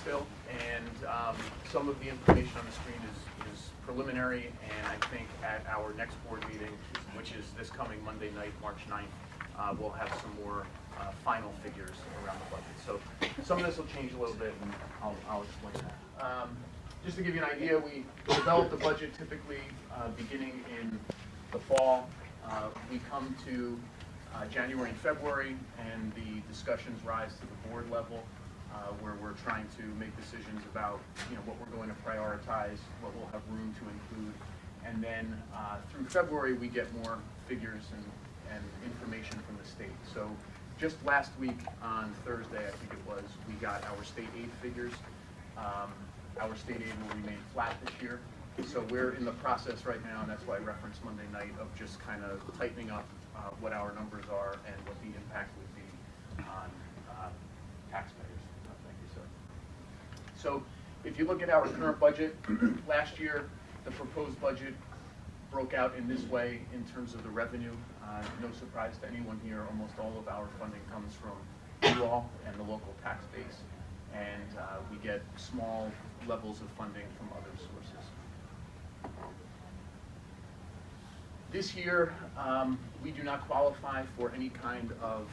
still, and some of the information on the screen is preliminary, and I think at our next board meeting, which is this coming Monday night, March 9th, we'll have some more final figures around the budget. So some of this will change a little bit, and I'll explain that. Just to give you an idea, we develop the budget typically beginning in the fall. We come to January and February, and the discussions rise to the board level, where we're trying to make decisions about what we're going to prioritize, what we'll have room to include, and then through February we get more figures and information from the state. So just last week on Thursday, I think it was, we got our state aid figures. Our state aid will remain flat this year. So we're in the process right now, and that's why I referenced Monday night, of just kind of tightening up what our numbers are and what the impact would be on taxpayers. Thank you, sir. So if you look at our current budget, last year the proposed budget broke out in this way in terms of the revenue. No surprise to anyone here, almost all of our funding comes from you all and the local tax base, and we get small levels of funding from other sources. This year, we do not qualify for any kind of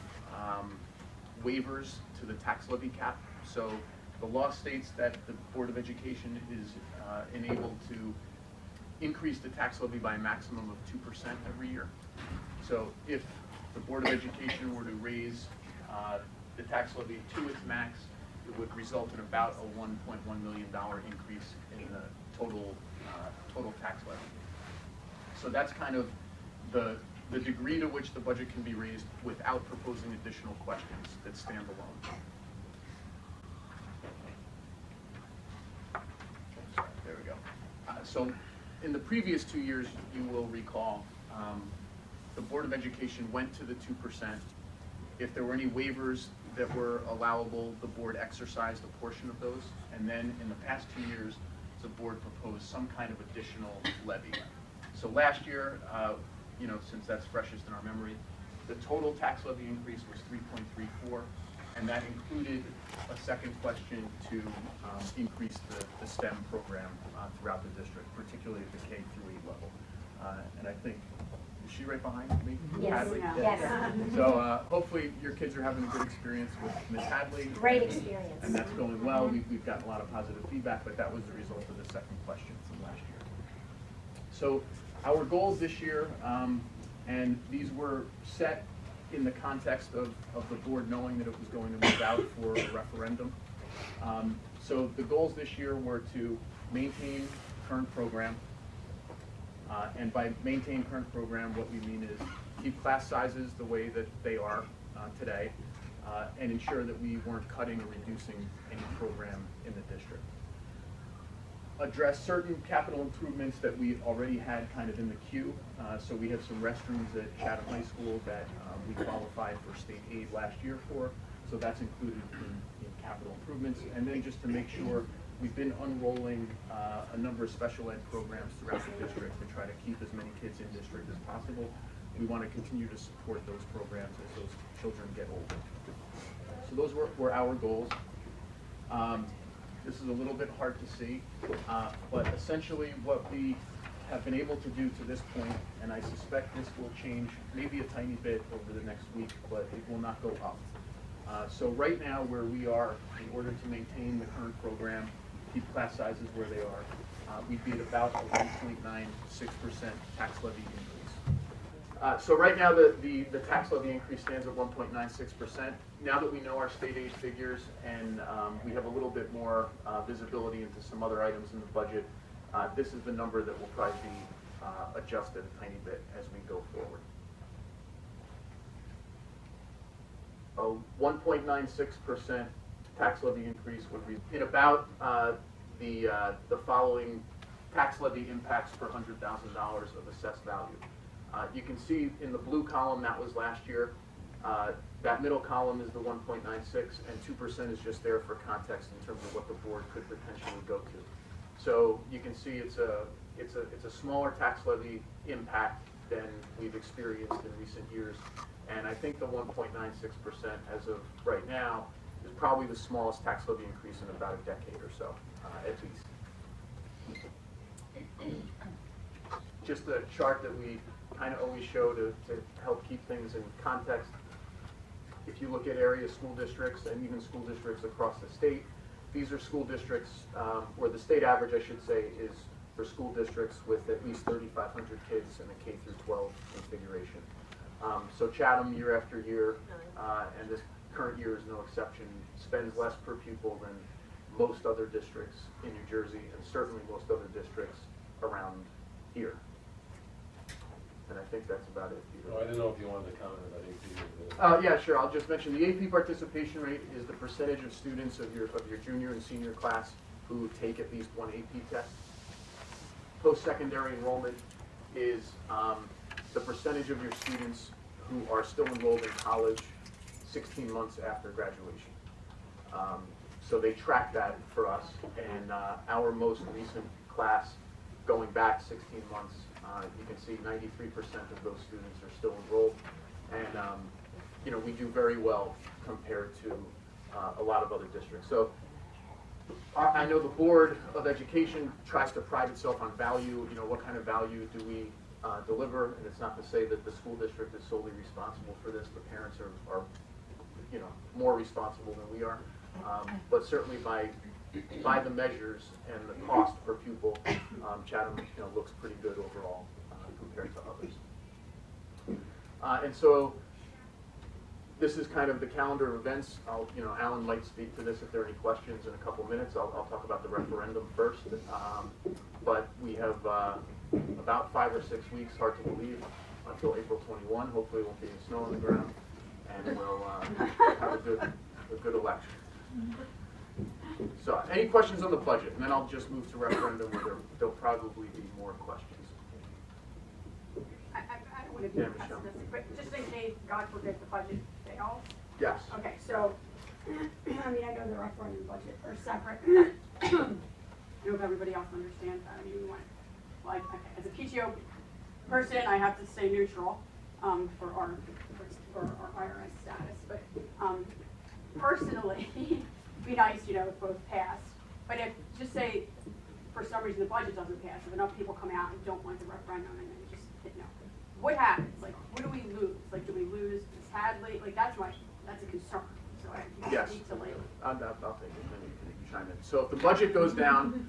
waivers to the tax levy cap. So the law states that the Board of Education is enabled to increase the tax levy by a maximum of 2% every year. So if the Board of Education were to raise the tax levy to its max, it would result in about a $1.1 million increase in the total tax levy. So that's kind of the degree to which the budget can be raised without proposing additional questions that stand alone. There we go. So in the previous 2 years, you will recall, the Board of Education went to the 2%. If there were any waivers that were allowable, the board exercised a portion of those. And then in the past 2 years, the board proposed some kind of additional levy. So last year, since that's freshest in our memory, the total tax levy increase was 3.34, and that included a second question to increase the STEM program throughout the district, particularly at the K through 8 level. And I think, is she right behind me? Yes. Hadley? Yes. So hopefully your kids are having a good experience with Ms. Hadley. Great experience. And that's going well. We've gotten a lot of positive feedback, but that was the result of the second question from last year. So our goals this year, and these were set in the context of the board knowing that it was going to move out for a referendum. So the goals this year were to maintain current program, and by maintain current program, what we mean is keep class sizes the way that they are today, and ensure that we weren't cutting or reducing any program in the district. Address certain capital improvements that we already had kind of in the queue. So we have some restrooms at Chatham High School that we qualified for state aid last year for. So that's included in capital improvements. And then just to make sure, we've been unrolling a number of special ed programs throughout the district to try to keep as many kids in district as possible. We want to continue to support those programs as those children get older. So those were our goals. This is a little bit hard to see, but essentially what we have been able to do to this point, and I suspect this will change maybe a tiny bit over the next week, but it will not go up. So right now where we are, in order to maintain the current program, keep class sizes where they are, we'd be at about a 1.96% tax levy increase. So right now the tax levy increase stands at 1.96%. Now that we know our state aid figures and we have a little bit more visibility into some other items in the budget, this is the number that will probably be adjusted a tiny bit as we go forward. A 1.96% tax levy increase would be in about the following tax levy impacts per $100,000 of assessed value. You can see in the blue column, that was last year. That middle column is the 1.96, and 2% is just there for context in terms of what the board could potentially go to. So you can see it's a smaller tax levy impact than we've experienced in recent years, and I think the 1.96% as of right now is probably the smallest tax levy increase in about a decade or so, at least. Just a chart that we kind of always show to help keep things in context. If you look at area school districts and even school districts across the state, these are school districts, or the state average, I should say, is for school districts with at least 3,500 kids in a K through 12 configuration. So Chatham, year after year, and this current year is no exception, spends less per pupil than most other districts in New Jersey, and certainly most other districts around here. And I think that's about it, Peter. Oh, I didn't know if you wanted to comment about AP. Yeah, sure. I'll just mention the AP participation rate is the percentage of students of your junior and senior class who take at least one AP test. Post-secondary enrollment is the percentage of your students who are still enrolled in college 16 months after graduation. So they track that for us, and our most recent class, going back 16 months, you can see 93% of those students are still enrolled, and you know, we do very well compared to a lot of other districts. So I know the Board of Education tries to pride itself on value. You know, what kind of value do we deliver? And it's not to say that the school district is solely responsible for this. The parents are you know, more responsible than we are. But certainly by the measures and the cost per pupil, Chatham, you know, looks pretty good overall compared to others. And so this is kind of the calendar of events. You know, Alan might speak to this if there are any questions in a couple minutes. I'll talk about the referendum first. But we have about 5 or 6 weeks, hard to believe, until April 21. Hopefully, it won't be any snow on the ground, and we'll have a good election. So, any questions on the budget? And then I'll just move to referendum, where there'll probably be more questions. I don't want to be pessimistic, but just in case, God forbid, the budget fails. Yes. Okay, so, I mean, I know the referendum budget are separate. I don't know if everybody else understands that. I mean, we want, like, as a PTO person, I have to stay neutral for our IRS status. But personally, it'd be nice, you know, if both pass. But if, just say, for some reason the budget doesn't pass, if enough people come out and don't want the referendum and then just hit no, what happens? Like, what do we lose? Like, do we lose Hadley? Like, that's a concern. So I Yes. need to like. I'll take it, then you can chime in. So if the budget goes down,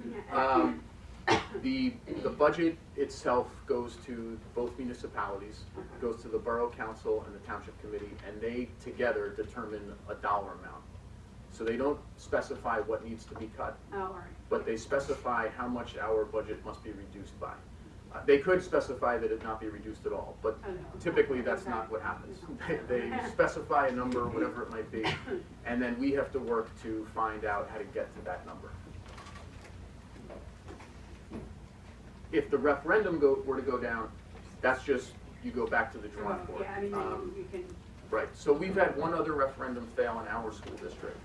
the budget itself goes to both municipalities, goes to the Borough Council and the Township Committee, and they together determine a dollar amount. So they don't specify what needs to be cut, Oh, all right. but they specify how much our budget must be reduced by. They could specify that it not be reduced at all, but Oh, no. typically that's not what happens. They specify a number, whatever it might be, and then we have to work to find out how to get to that number. If the referendum were to go down, that's just, you go back to the drawing board. Yeah, I mean, you can. Right, so we've had one other referendum fail in our school district,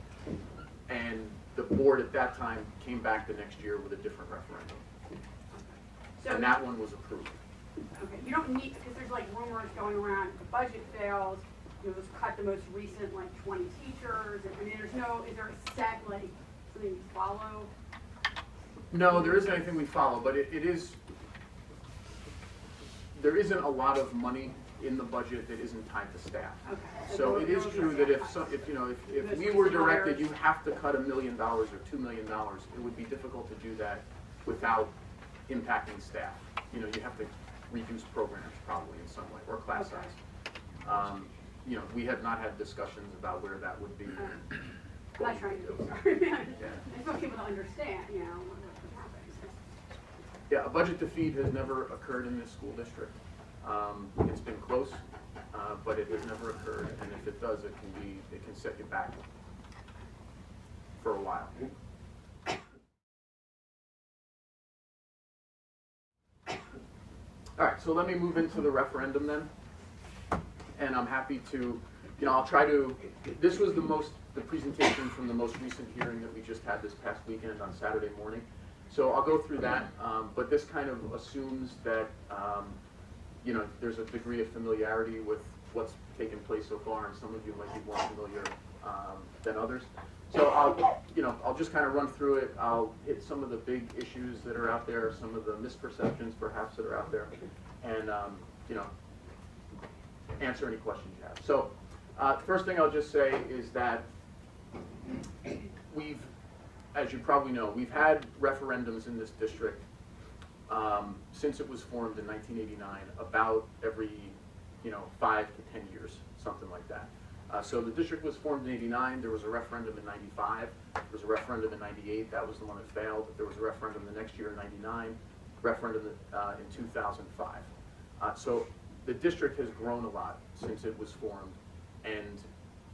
and the board at that time came back the next year with a different referendum, So, and that one was approved. okay, you don't need, because there's like rumors going around, if the budget fails, you know, let's cut the most recent, like 20 teachers, I mean, is there a set, like, something you follow? No, there isn't anything we follow, but there isn't a lot of money in the budget that isn't tied to staff. Okay. So it is those true are that staff if Those we were recent directed, hires. you have to cut $1 million or $2 million, it would be difficult to do that without impacting staff. You know, you have to reduce programs probably in some way, or class Okay. size. You know, we have not had discussions about where that would be. I'm not trying to, sorry. I just want people to understand, you know, what's happening. Yeah, a budget defeat has never occurred in this school district. It's been close, but it has never occurred, and if it does, it can set you back for a while. All right, so let me move into the referendum then, and I'm happy to, you know, I'll try to, this was the presentation from the most recent hearing that we just had this past weekend on Saturday morning. So I'll go through that, but this kind of assumes that, you know, there's a degree of familiarity with what's taken place so far, and some of you might be more familiar than others. So I'll just kind of run through it. I'll hit some of the big issues that are out there, some of the misperceptions perhaps that are out there, and answer any questions you have. So first thing I'll just say is that as you probably know, we've had referendums in this district since it was formed in 1989, about every 5 to 10 years, something like that. So the district was formed in '89. There was a referendum in '95. There was a referendum in '98. That was the one that failed. There was a referendum the next year in '99. Referendum in 2005. So the district has grown a lot since it was formed, and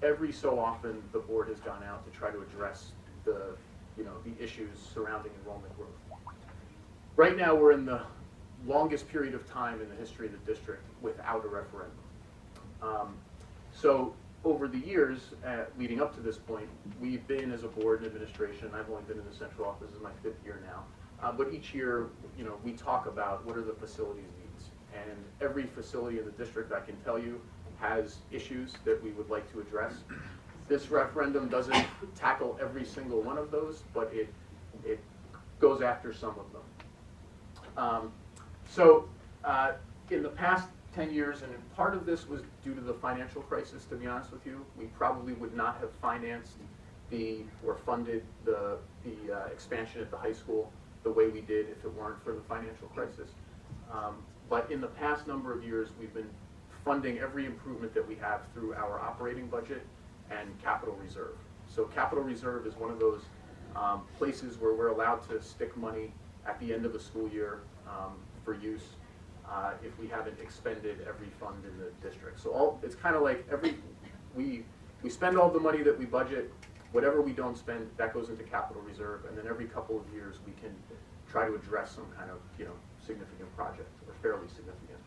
every so often the board has gone out to try to address the issues surrounding enrollment growth. Right now we're in the longest period of time in the history of the district without a referendum. So over the years leading up to this point, we've been, as a board and administration, I've only been in the central office, this is my 5th year now, but each year we talk about what are the facilities needs. And every facility in the district, I can tell you, has issues that we would like to address. This referendum doesn't tackle every single one of those, but it goes after some of them. In the past 10 years, and part of this was due to the financial crisis, to be honest with you, we probably would not have financed or funded the expansion at the high school the way we did if it weren't for the financial crisis. But in the past number of years, we've been funding every improvement that we have through our operating budget and capital reserve. So capital reserve is one of those places where we're allowed to stick money at the end of the school year for use if we haven't expended every fund in the district. So it's kind of like we spend all the money that we budget. Whatever we don't spend, that goes into capital reserve, and then every couple of years we can try to address some kind of significant project, or fairly significant.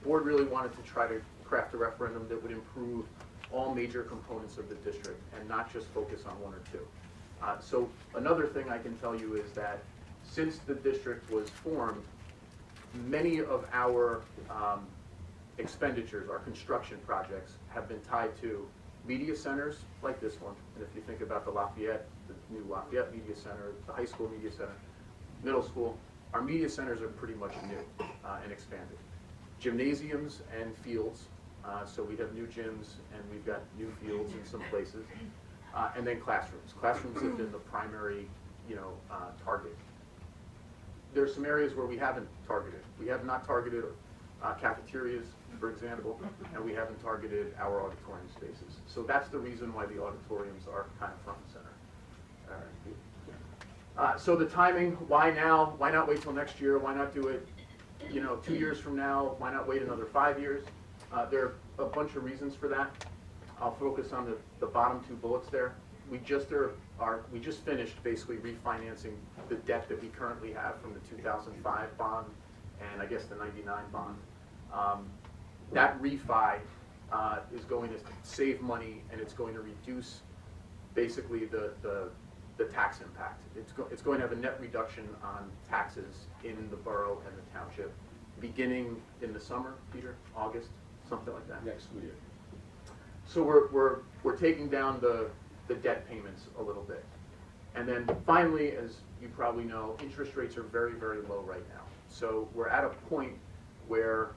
Board really wanted to try to craft a referendum that would improve all major components of the district and not just focus on one or two. So another thing I can tell you is that since the district was formed, many of our expenditures, our construction projects, have been tied to media centers like this one. And if you think about the new Lafayette Media Center, the high school media center, middle school, our media centers are pretty much new and expanded. Gymnasiums and fields, so we have new gyms and we've got new fields in some places. And then classrooms. Classrooms have been the primary target. There's some areas where we haven't targeted. We have not targeted cafeterias, for example, and we haven't targeted our auditorium spaces. So that's the reason why the auditoriums are kind of front and center. All right. So the timing, why now? Why not wait till next year? Why not do it 2 years from now? Why not wait another 5 years? There are a bunch of reasons for that. I'll focus on the bottom 2 bullets there. We just finished basically refinancing the debt that we currently have from the 2005 bond and I guess the 99 bond. That refi is going to save money, and it's going to reduce basically the tax impact. It's going to have a net reduction on taxes in the borough and the township beginning in the summer, Peter, August, something like that. Next school year. So we're taking down the debt payments a little bit. And then finally, as you probably know, interest rates are very, very low right now. So we're at a point where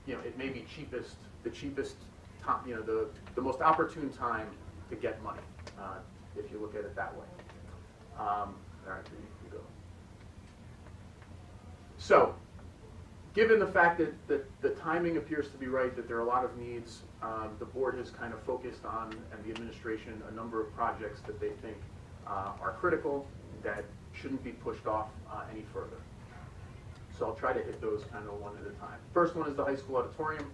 it may be the cheapest time, the most opportune time to get money, if you look at it that way. All right, there you go. So, given the fact that the timing appears to be right, that there are a lot of needs, the board has kind of focused on, and the administration, a number of projects that they think are critical, that shouldn't be pushed off any further. So I'll try to hit those kind of one at a time. First one is the high school auditorium.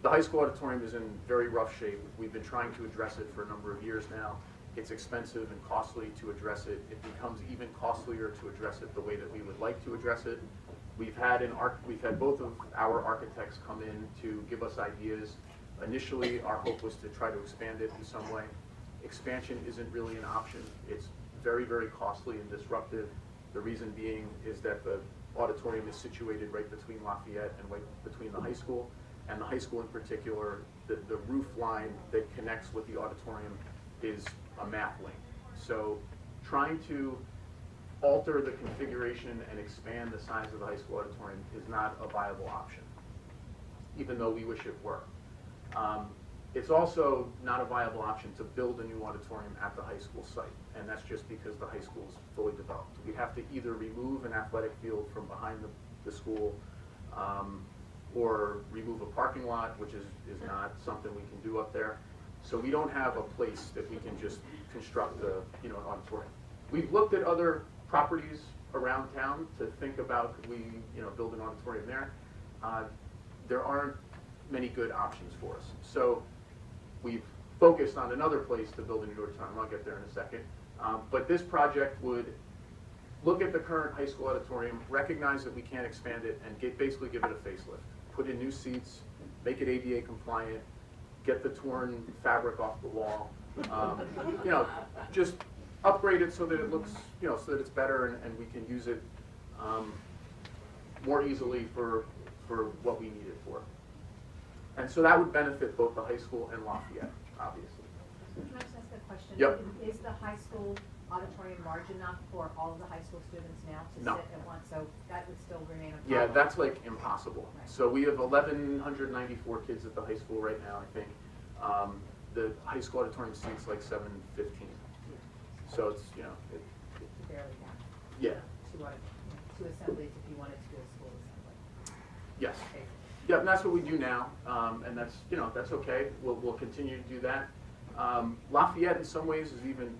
The high school auditorium is in very rough shape. We've been trying to address it for a number of years now. It's expensive and costly to address it. It becomes even costlier to address it the way that we would like to address it. We've had both of our architects come in to give us ideas. Initially, our hope was to try to expand it in some way. Expansion isn't really an option. It's very, very costly and disruptive. The reason being is that the auditorium is situated right between Lafayette and right between the high school. and the high school in particular, the roof line that connects with the auditorium is a math link. So trying to alter the configuration and expand the size of the high school auditorium is not a viable option, even though we wish it were. It's also not a viable option to build a new auditorium at the high school site, and that's just because the high school is fully developed. We'd have to either remove an athletic field from behind the school, or remove a parking lot, which is not something we can do up there. So we don't have a place that we can just construct an auditorium. We've looked at other properties around town to think about, could we build an auditorium there. There aren't many good options for us. So we've focused on another place to build a new auditorium. I'll get there in a second. But this project would look at the current high school auditorium, recognize that we can't expand it, and basically give it a facelift. Put in new seats, make it ADA compliant, get the torn fabric off the wall. Just upgrade it so that it looks, so that it's better and we can use it more easily for what we need it for. And so that would benefit both the high school and Lafayette, obviously. Can I just ask a question? Yep. Is the high school auditorium large enough for all of the high school students now to No. sit at once? So that would still remain a problem? Yeah, that's like impossible. Right. So we have 1,194 kids at the high school right now, I think. The high school auditorium seats like 715. So it's, Barely down. yeah, Two assemblies if you wanted to do a school assembly. yes. Basically. Yeah, and that's what we do now, and that's, that's okay. We'll continue to do that. Lafayette in some ways is even,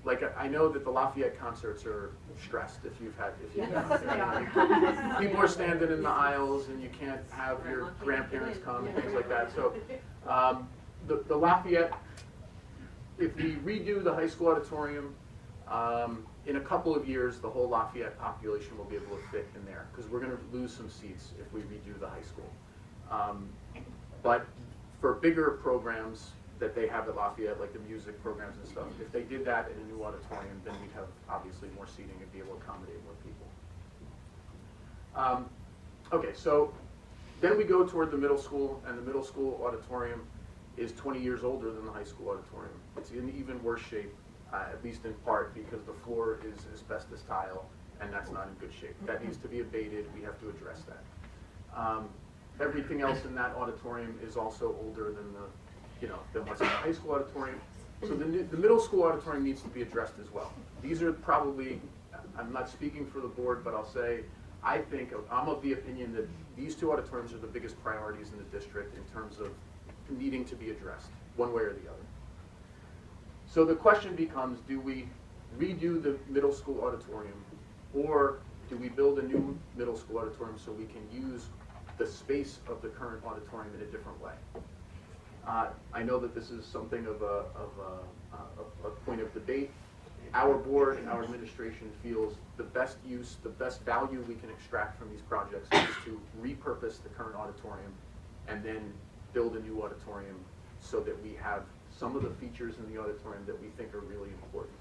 like, I know that the Lafayette concerts are stressed if you've Yes, done they it. People are standing in the aisles and you can't have your grandparents come and things like that. So the Lafayette, if we redo the high school auditorium, in a couple of years, the whole Lafayette population will be able to fit in there, because we're going to lose some seats if we redo the high school. But for bigger programs that they have at Lafayette, like the music programs and stuff, if they did that in a new auditorium, then we'd have obviously more seating and be able to accommodate more people. Okay, so then we go toward the middle school, and the middle school auditorium is 20 years older than the high school auditorium. It's in even worse shape, at least in part because the floor is asbestos tile, and that's not in good shape. That needs to be abated. We have to address that. Everything else in that auditorium is also older than than what's in the high school auditorium. So the middle school auditorium needs to be addressed as well. These are probably, I'm not speaking for the board, but I'll say, I'm of the opinion that these two auditoriums are the biggest priorities in the district in terms of needing to be addressed, one way or the other. So the question becomes, do we redo the middle school auditorium, or do we build a new middle school auditorium so we can use the space of the current auditorium in a different way? I know that this is something of a point of debate. Our board and our administration feels the best use, the best value we can extract from these projects is to repurpose the current auditorium and then build a new auditorium so that we have some of the features in the auditorium that we think are really important.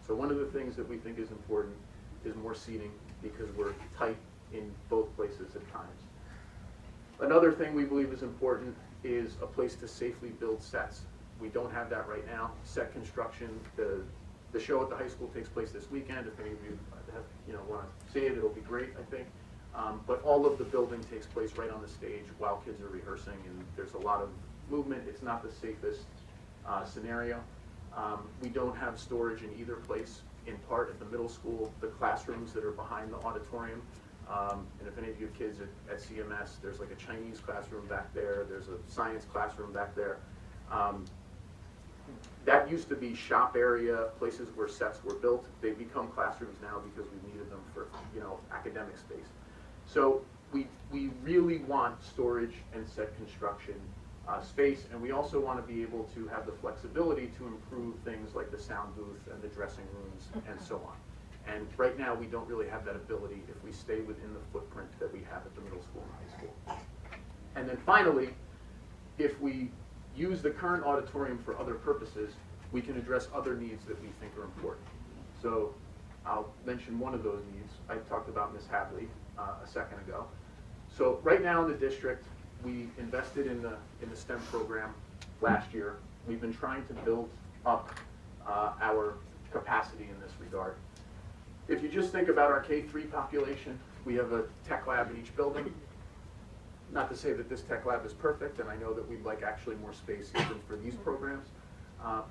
So one of the things that we think is important is more seating, because we're tight in both places at times. Another thing we believe is important is a place to safely build sets. We don't have that right now. Set construction, the show at the high school takes place this weekend. If any of you want to see it, it'll be great, I think. But all of the building takes place right on the stage while kids are rehearsing, and there's a lot of movement. It's not the safest scenario. We don't have storage in either place. In part at the middle school, the classrooms that are behind the auditorium. And if any of you have kids at CMS, there's like a Chinese classroom back there. There's a science classroom back there. That used to be shop area, places where sets were built. They've become classrooms now because we've needed them for academic space. So we really want storage and set construction space, and we also want to be able to have the flexibility to improve things like the sound booth and the dressing rooms and so on. And right now we don't really have that ability if we stay within the footprint that we have at the middle school and high school. And then finally, if we use the current auditorium for other purposes, we can address other needs that we think are important. So I'll mention one of those needs. I talked about Ms. Hadley a second ago. So right now in the district, we invested in the STEM program last year. We've been trying to build up our capacity in this regard. If you just think about our K-3 population, we have a tech lab in each building. Not to say that this tech lab is perfect, and I know that we'd like actually more space even for these programs,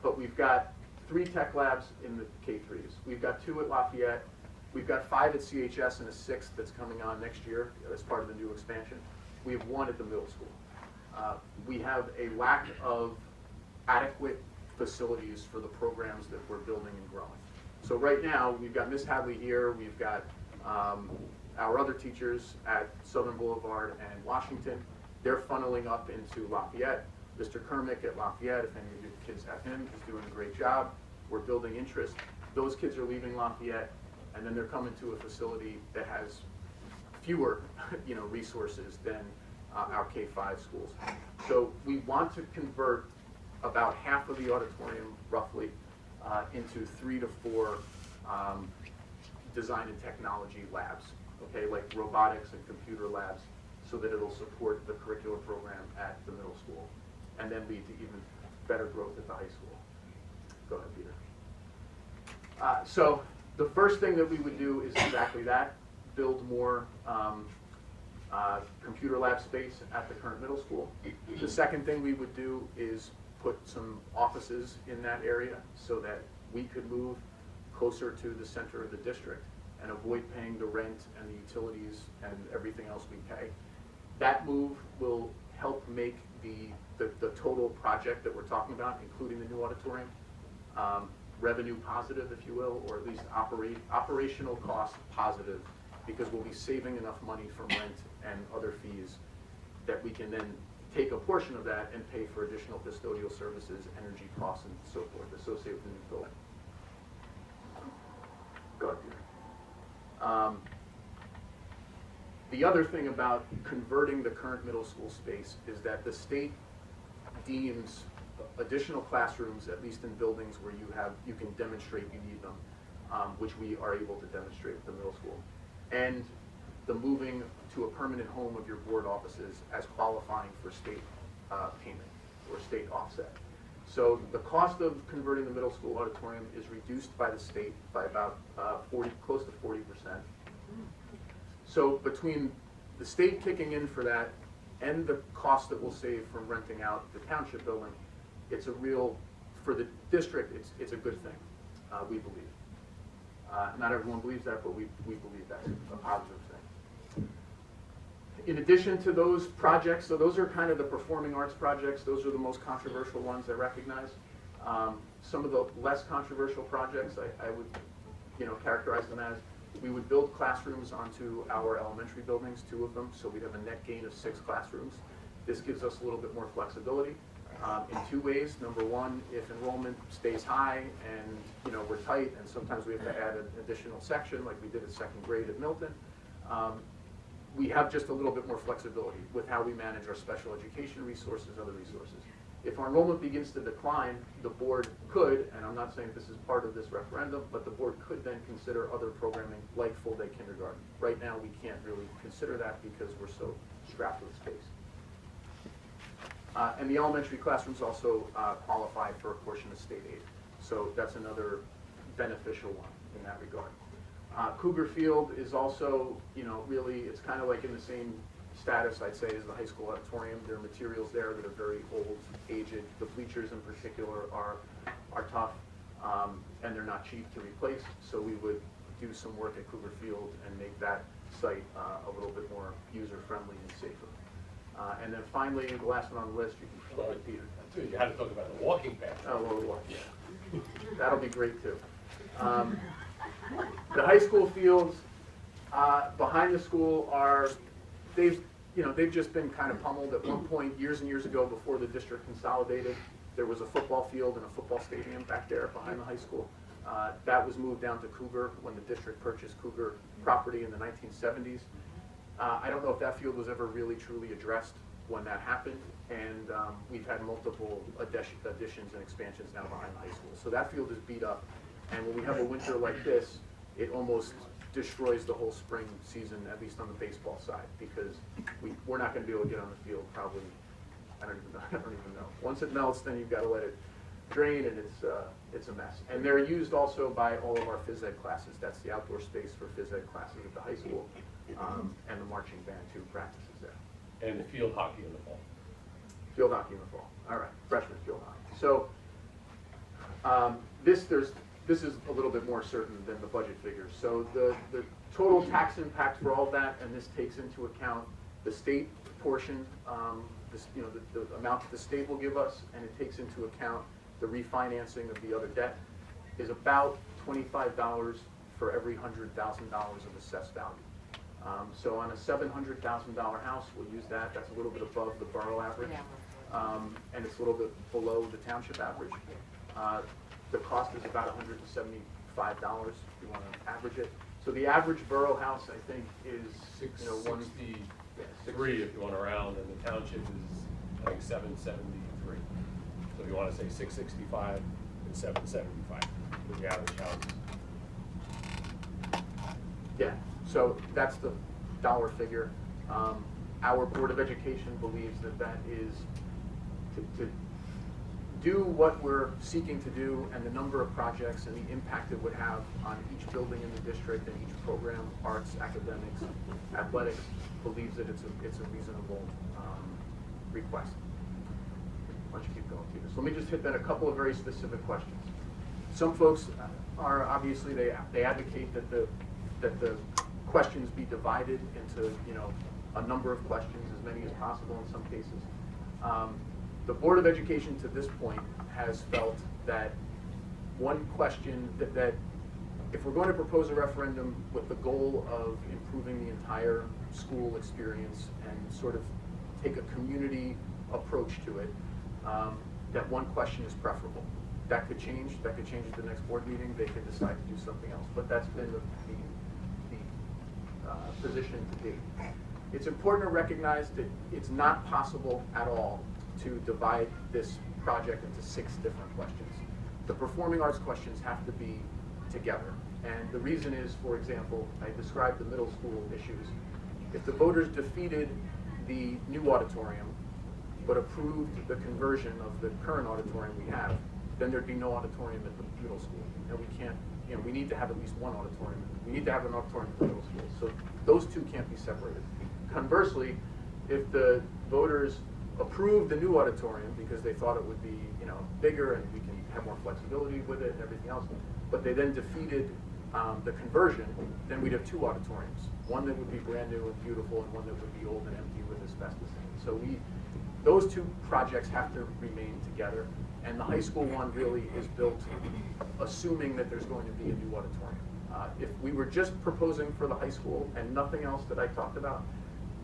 but we've got 3 tech labs in the K-3s. We've got 2 at Lafayette. We've got 5 at CHS and a 6th that's coming on next year as part of the new expansion. We have 1 at the middle school. We have a lack of adequate facilities for the programs that we're building and growing. So right now, we've got Ms. Hadley here, we've got our other teachers at Southern Boulevard and Washington. They're funneling up into Lafayette. Mr. Kermick at Lafayette, if any of your kids have him, is doing a great job. We're building interest. Those kids are leaving Lafayette, and then they're coming to a facility that has fewer resources than our K-5 schools. So we want to convert about half of the auditorium, roughly, into 3 to 4 design and technology labs, okay, like robotics and computer labs, so that it'll support the curricular program at the middle school, and then lead to even better growth at the high school. Go ahead, Peter. So the first thing that we would do is exactly that, build more computer lab space at the current middle school. The second thing we would do is put some offices in that area so that we could move closer to the center of the district and avoid paying the rent and the utilities and everything else we pay. That move will help make the total project that we're talking about, including the new auditorium, revenue positive, if you will, or at least operational cost positive, because we'll be saving enough money from rent and other fees that we can then take a portion of that and pay for additional custodial services, energy costs, and so forth associated with the new building. Go ahead, Peter. The other thing about converting the current middle school space is that the state deems additional classrooms, at least in buildings where you can demonstrate you need them, which we are able to demonstrate at the middle school, and the moving to a permanent home of your board offices as qualifying for state payment or state offset. So the cost of converting the middle school auditorium is reduced by the state by about close to 40%. So between the state kicking in for that and the cost that we'll save from renting out the township building, it's a real, for the district, it's a good thing, we believe. Not everyone believes that, but we believe that's a positive thing. In addition to those projects, so those are kind of the performing arts projects, those are the most controversial ones I recognize. Some of the less controversial projects I would characterize them as, we would build classrooms onto our elementary buildings, 2 of them, so we'd have a net gain of 6 classrooms. This gives us a little bit more flexibility in 2 ways. Number one, if enrollment stays high and we're tight and sometimes we have to add an additional section like we did at 2nd grade at Milton, we have just a little bit more flexibility with how we manage our special education resources, other resources. If our enrollment begins to decline, the board could, and I'm not saying this is part of this referendum, but the board could then consider other programming like full-day kindergarten. Right now, we can't really consider that because we're so strapped with space. And the elementary classrooms also qualify for a portion of state aid. So that's another beneficial one in that regard. Cougar Field is also, really, it's kind of like in the same status, I'd say, as the high school auditorium. There are materials there that are very old, aged. The bleachers in particular are tough, and they're not cheap to replace. So we would do some work at Cougar Field and make that site a little bit more user-friendly and safer. And then finally, the last one on the list, you can call it Peter. You had to talk about the walking path. Oh, well, yeah. That'll be great too. The high school fields behind the school are, they've just been kind of pummeled. At one point, years and years ago, before the district consolidated, there was a football field and a football stadium back there behind the high school. That was moved down to Cougar when the district purchased Cougar property in the 1970s. I don't know if that field was ever really truly addressed when that happened, and we've had multiple additions and expansions now behind the high school. So that field is beat up, and when we have a winter like this, it almost destroys the whole spring season, at least on the baseball side, because we're not gonna be able to get on the field probably, I don't even know. Once it melts, then you've gotta let it drain, and it's a mess. And they're used also by all of our phys ed classes. That's the outdoor space for phys ed classes at the high school, and the marching band too practices there. And the field hockey in the fall. Field hockey in the fall. All right, freshman field hockey. So this is a little bit more certain than the budget figures. So the total tax impact for all that, and this takes into account the state portion, the amount that the state will give us, and it takes into account the refinancing of the other debt, is about $25 for every $100,000 of assessed value. So on a $700,000 house, we'll use that. That's a little bit above the borough average, and it's a little bit below the township average. The cost is about $175 if you want to average it. So the average borough house, I think, is 663 if you want to round, and the township is, I think, 773. So if you want to say 665 and 775 for the average house. Yeah, so that's the dollar figure. Our Board of Education believes that that is to do what we're seeking to do, and the number of projects and the impact it would have on each building in the district and each program, arts, academics, athletics, believes that it's a reasonable request. Why don't you keep going through this? Let me just hit then a couple of very specific questions. Some folks are obviously they advocate that the questions be divided into a number of questions, as many as possible in some cases. The Board of Education to this point has felt that one question that if we're going to propose a referendum with the goal of improving the entire school experience and sort of take a community approach to it, that one question is preferable. That could change. That could change at the next board meeting. They could decide to do something else. But that's been the position to date. It's important to recognize that it's not possible at all to divide this project into 6 different questions. The performing arts questions have to be together. And the reason is, for example, I described the middle school issues. If the voters defeated the new auditorium but approved the conversion of the current auditorium we have, then there'd be no auditorium at the middle school. And we can't, we need to have at least one auditorium. We need to have an auditorium at the middle school. So those two can't be separated. Conversely, if the voters approved the new auditorium because they thought it would be, bigger and we can have more flexibility with it and everything else, but they then defeated the conversion, then we'd have 2 auditoriums. One that would be brand new and beautiful, and one that would be old and empty with asbestos in it. So those 2 projects have to remain together, and the high school one really is built assuming that there's going to be a new auditorium. If we were just proposing for the high school and nothing else that I talked about,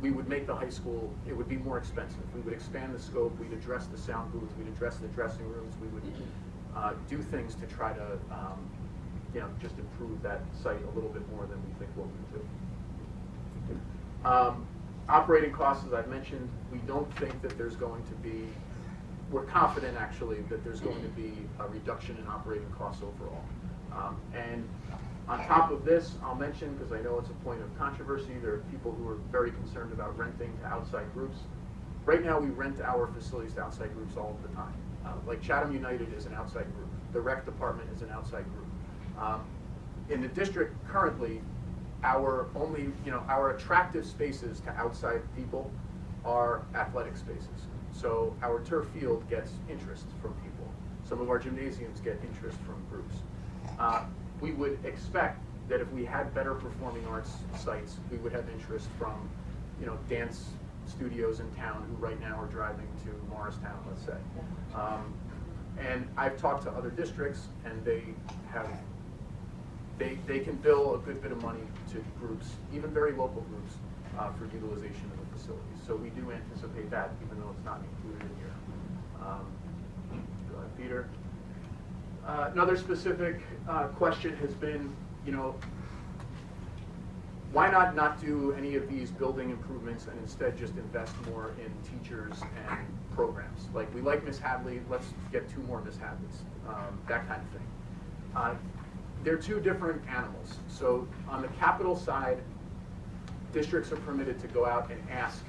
we would make the high school, it would be more expensive. We would expand the scope, we'd address the sound booths, we'd address the dressing rooms, we would do things to try to just improve that site a little bit more than we think we'll need to. Operating costs, as I've mentioned, we don't think that there's going to be, we're confident actually that there's going to be a reduction in operating costs overall. And on top of this, I'll mention, because I know it's a point of controversy, there are people who are very concerned about renting to outside groups. Right now, we rent our facilities to outside groups all of the time. Like Chatham United is an outside group. The rec department is an outside group. In the district currently, our attractive spaces to outside people are athletic spaces. So our turf field gets interest from people. Some of our gymnasiums get interest from groups. We would expect that if we had better performing arts sites, we would have interest from, dance studios in town who right now are driving to Morristown, let's say. And I've talked to other districts, and they can bill a good bit of money to groups, even very local groups, for utilization of the facilities. So we do anticipate that, even though it's not included in here. Go ahead, Peter. Another specific question has been, why not do any of these building improvements and instead just invest more in teachers and programs? Like, we like Miss Hadley, let's get 2 more Miss Hadleys, that kind of thing. they're two different animals. So on the capital side, districts are permitted to go out and ask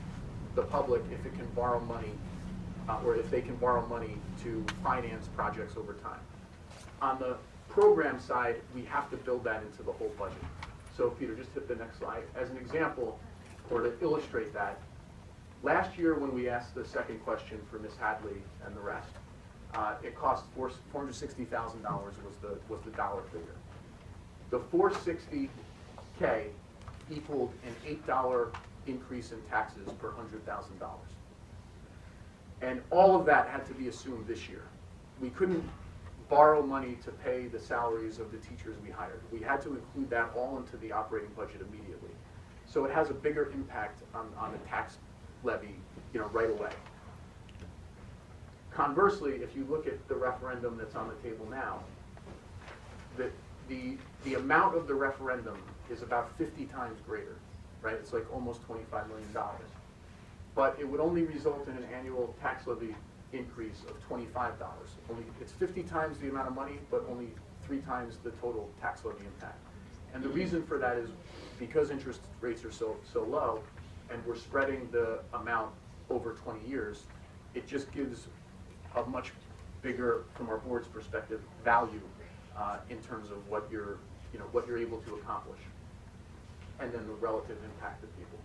the public if it can borrow money, or if they can borrow money to finance projects over time. On the program side, we have to build that into the whole budget. So Peter, just hit the next slide. As an example, or to illustrate that, last year when we asked the second question for Ms. Hadley and the rest, it cost $460,000 was the dollar figure. The $460K equaled an $8 increase in taxes per $100,000. And all of that had to be assumed this year. We couldn't borrow money to pay the salaries of the teachers we hired. We had to include that all into the operating budget immediately. So it has a bigger impact on the tax levy, right away. Conversely, if you look at the referendum that's on the table now, the amount of the referendum is about 50 times greater, right? It's like almost $25 million. But it would only result in an annual tax levy increase of $25. It's 50 times the amount of money, but only 3 times the total tax levy impact. And the reason for that is because interest rates are so low, and we're spreading the amount over 20 years, it just gives a much bigger, from our board's perspective, value in terms of what you're able to accomplish, and then the relative impact of people.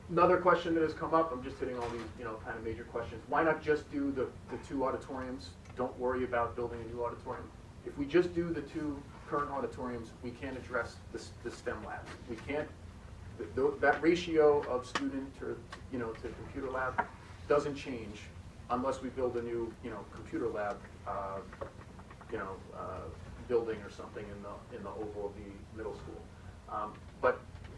Another question that has come up, I'm just hitting all these kind of major questions. Why not just do the 2 auditoriums? Don't worry about building a new auditorium. If we just do the 2 current auditoriums, we can't address the STEM labs. We can't, that ratio of student to computer lab doesn't change unless we build a new computer lab building or something in the oval of the middle school.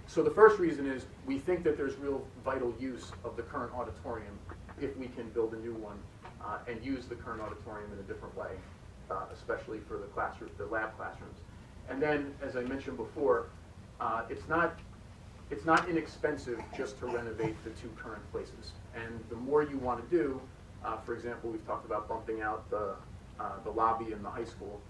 So the first reason is we think that there's real vital use of the current auditorium if we can build a new one and use the current auditorium in a different way, especially for the lab classrooms. And then, as I mentioned before, it's not inexpensive just to renovate the 2 current places. And the more you want to do, for example, we've talked about bumping out the lobby in the high school,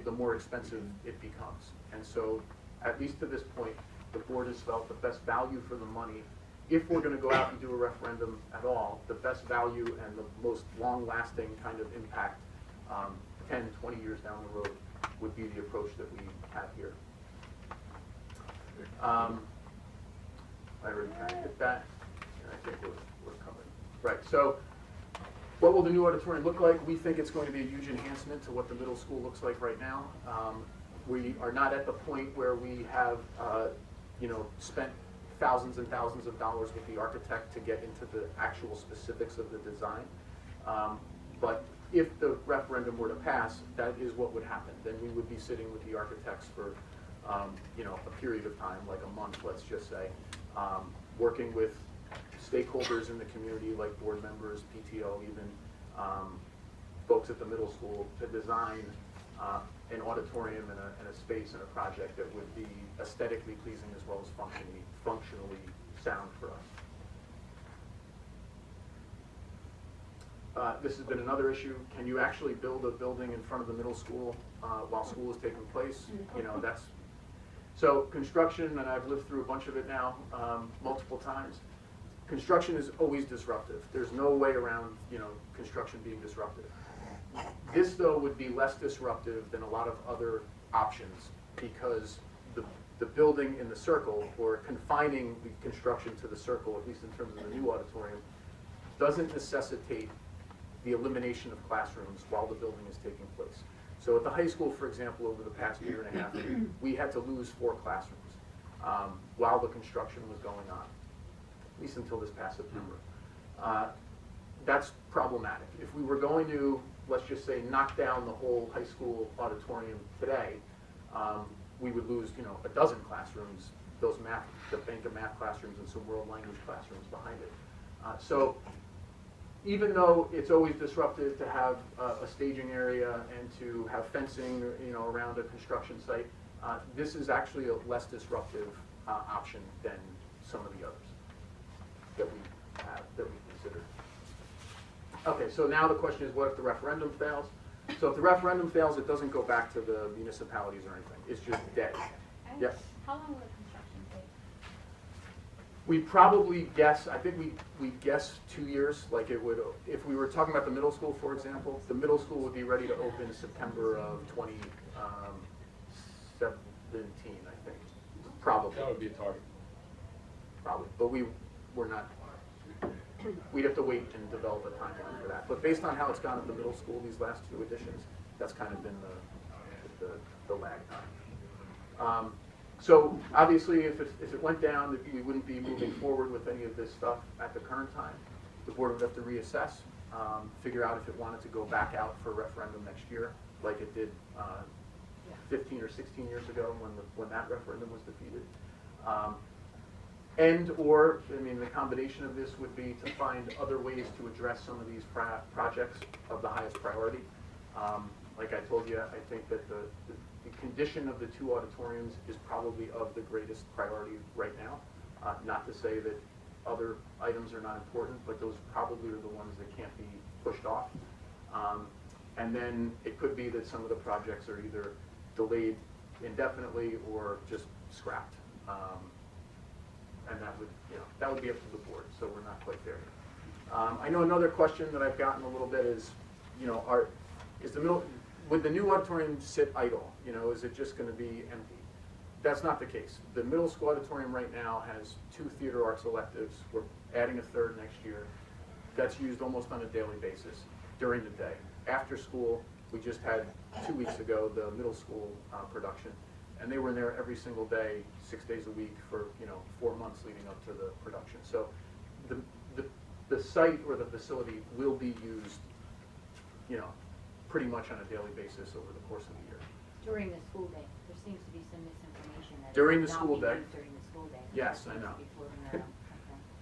the more expensive it becomes. And so, at least to this point, the board has felt the best value for the money, if we're going to go out and do a referendum at all, the best value and the most long-lasting kind of impact 10, 20 years down the road would be the approach that we have here. I already kind of hit that, and I think we're covered. Right, so what will the new auditorium look like? We think it's going to be a huge enhancement to what the middle school looks like right now. We are not at the point where we have spent thousands and thousands of dollars with the architect to get into the actual specifics of the design. But if the referendum were to pass, that is what would happen. Then we would be sitting with the architects for a period of time, like a month, let's just say, working with stakeholders in the community, like board members, PTO, even folks at the middle school, to design an auditorium and a space and a project that would be aesthetically pleasing as well as functionally sound for us. This has been another issue. Can you actually build a building in front of the middle school while school is taking place? So construction, and I've lived through a bunch of it now multiple times. Construction is always disruptive. There's no way around construction being disruptive. This, though, would be less disruptive than a lot of other options because the building in the circle, or confining the construction to the circle, at least in terms of the new auditorium, doesn't necessitate the elimination of classrooms while the building is taking place. So at the high school, for example, over the past year and a half, we had to lose 4 classrooms while the construction was going on, at least until this past September. That's problematic. If we were going to, let's just say, knock down the whole high school auditorium today, we would lose, a dozen classrooms, the bank of math classrooms and some world language classrooms behind it. So even though it's always disruptive to have a staging area and to have fencing, around a construction site, this is actually a less disruptive option than some of the others that we considered. Okay, so now the question is, what if the referendum fails? So if the referendum fails, it doesn't go back to the municipalities or anything. It's just dead. And Yes. how long will the construction take? We probably guess, I think we guess 2 years, like it would, if we were talking about the middle school, for example, the middle school would be ready to open September of 2017, I think, probably. That would be a target. Probably, but we're not, we'd have to wait and develop a timeline for that. But based on how it's gone at the middle school, these last 2 editions, that's kind of been the lag time. So obviously, if it went down, we wouldn't be moving forward with any of this stuff at the current time. The board would have to reassess, figure out if it wanted to go back out for a referendum next year, like it did 15 or 16 years ago when that referendum was defeated. And/or, I mean, the combination of this would be to find other ways to address some of these projects of the highest priority. Like I told you, I think that the condition of the 2 auditoriums is probably of the greatest priority right now. Not to say that other items are not important, but those probably are the ones that can't be pushed off. And then it could be that some of the projects are either delayed indefinitely or just scrapped. And that would be up to the board, so we're not quite there yet. I know another question that I've gotten a little bit is, would the new auditorium sit idle? Is it just going to be empty? That's not the case. The middle school auditorium right now has 2 theater arts electives. We're adding a 3rd next year. That's used almost on a daily basis during the day. After school, we just had 2 weeks ago the middle school production, and they were in there every single day, 6 days a week for 4 months leading up to the production. So the site or the facility will be used, pretty much on a daily basis over the course of the year. During the school day, there seems to be some misinformation that During it the will school not be day. used during the school day. Yes, That I seems to know. be floating around. Okay.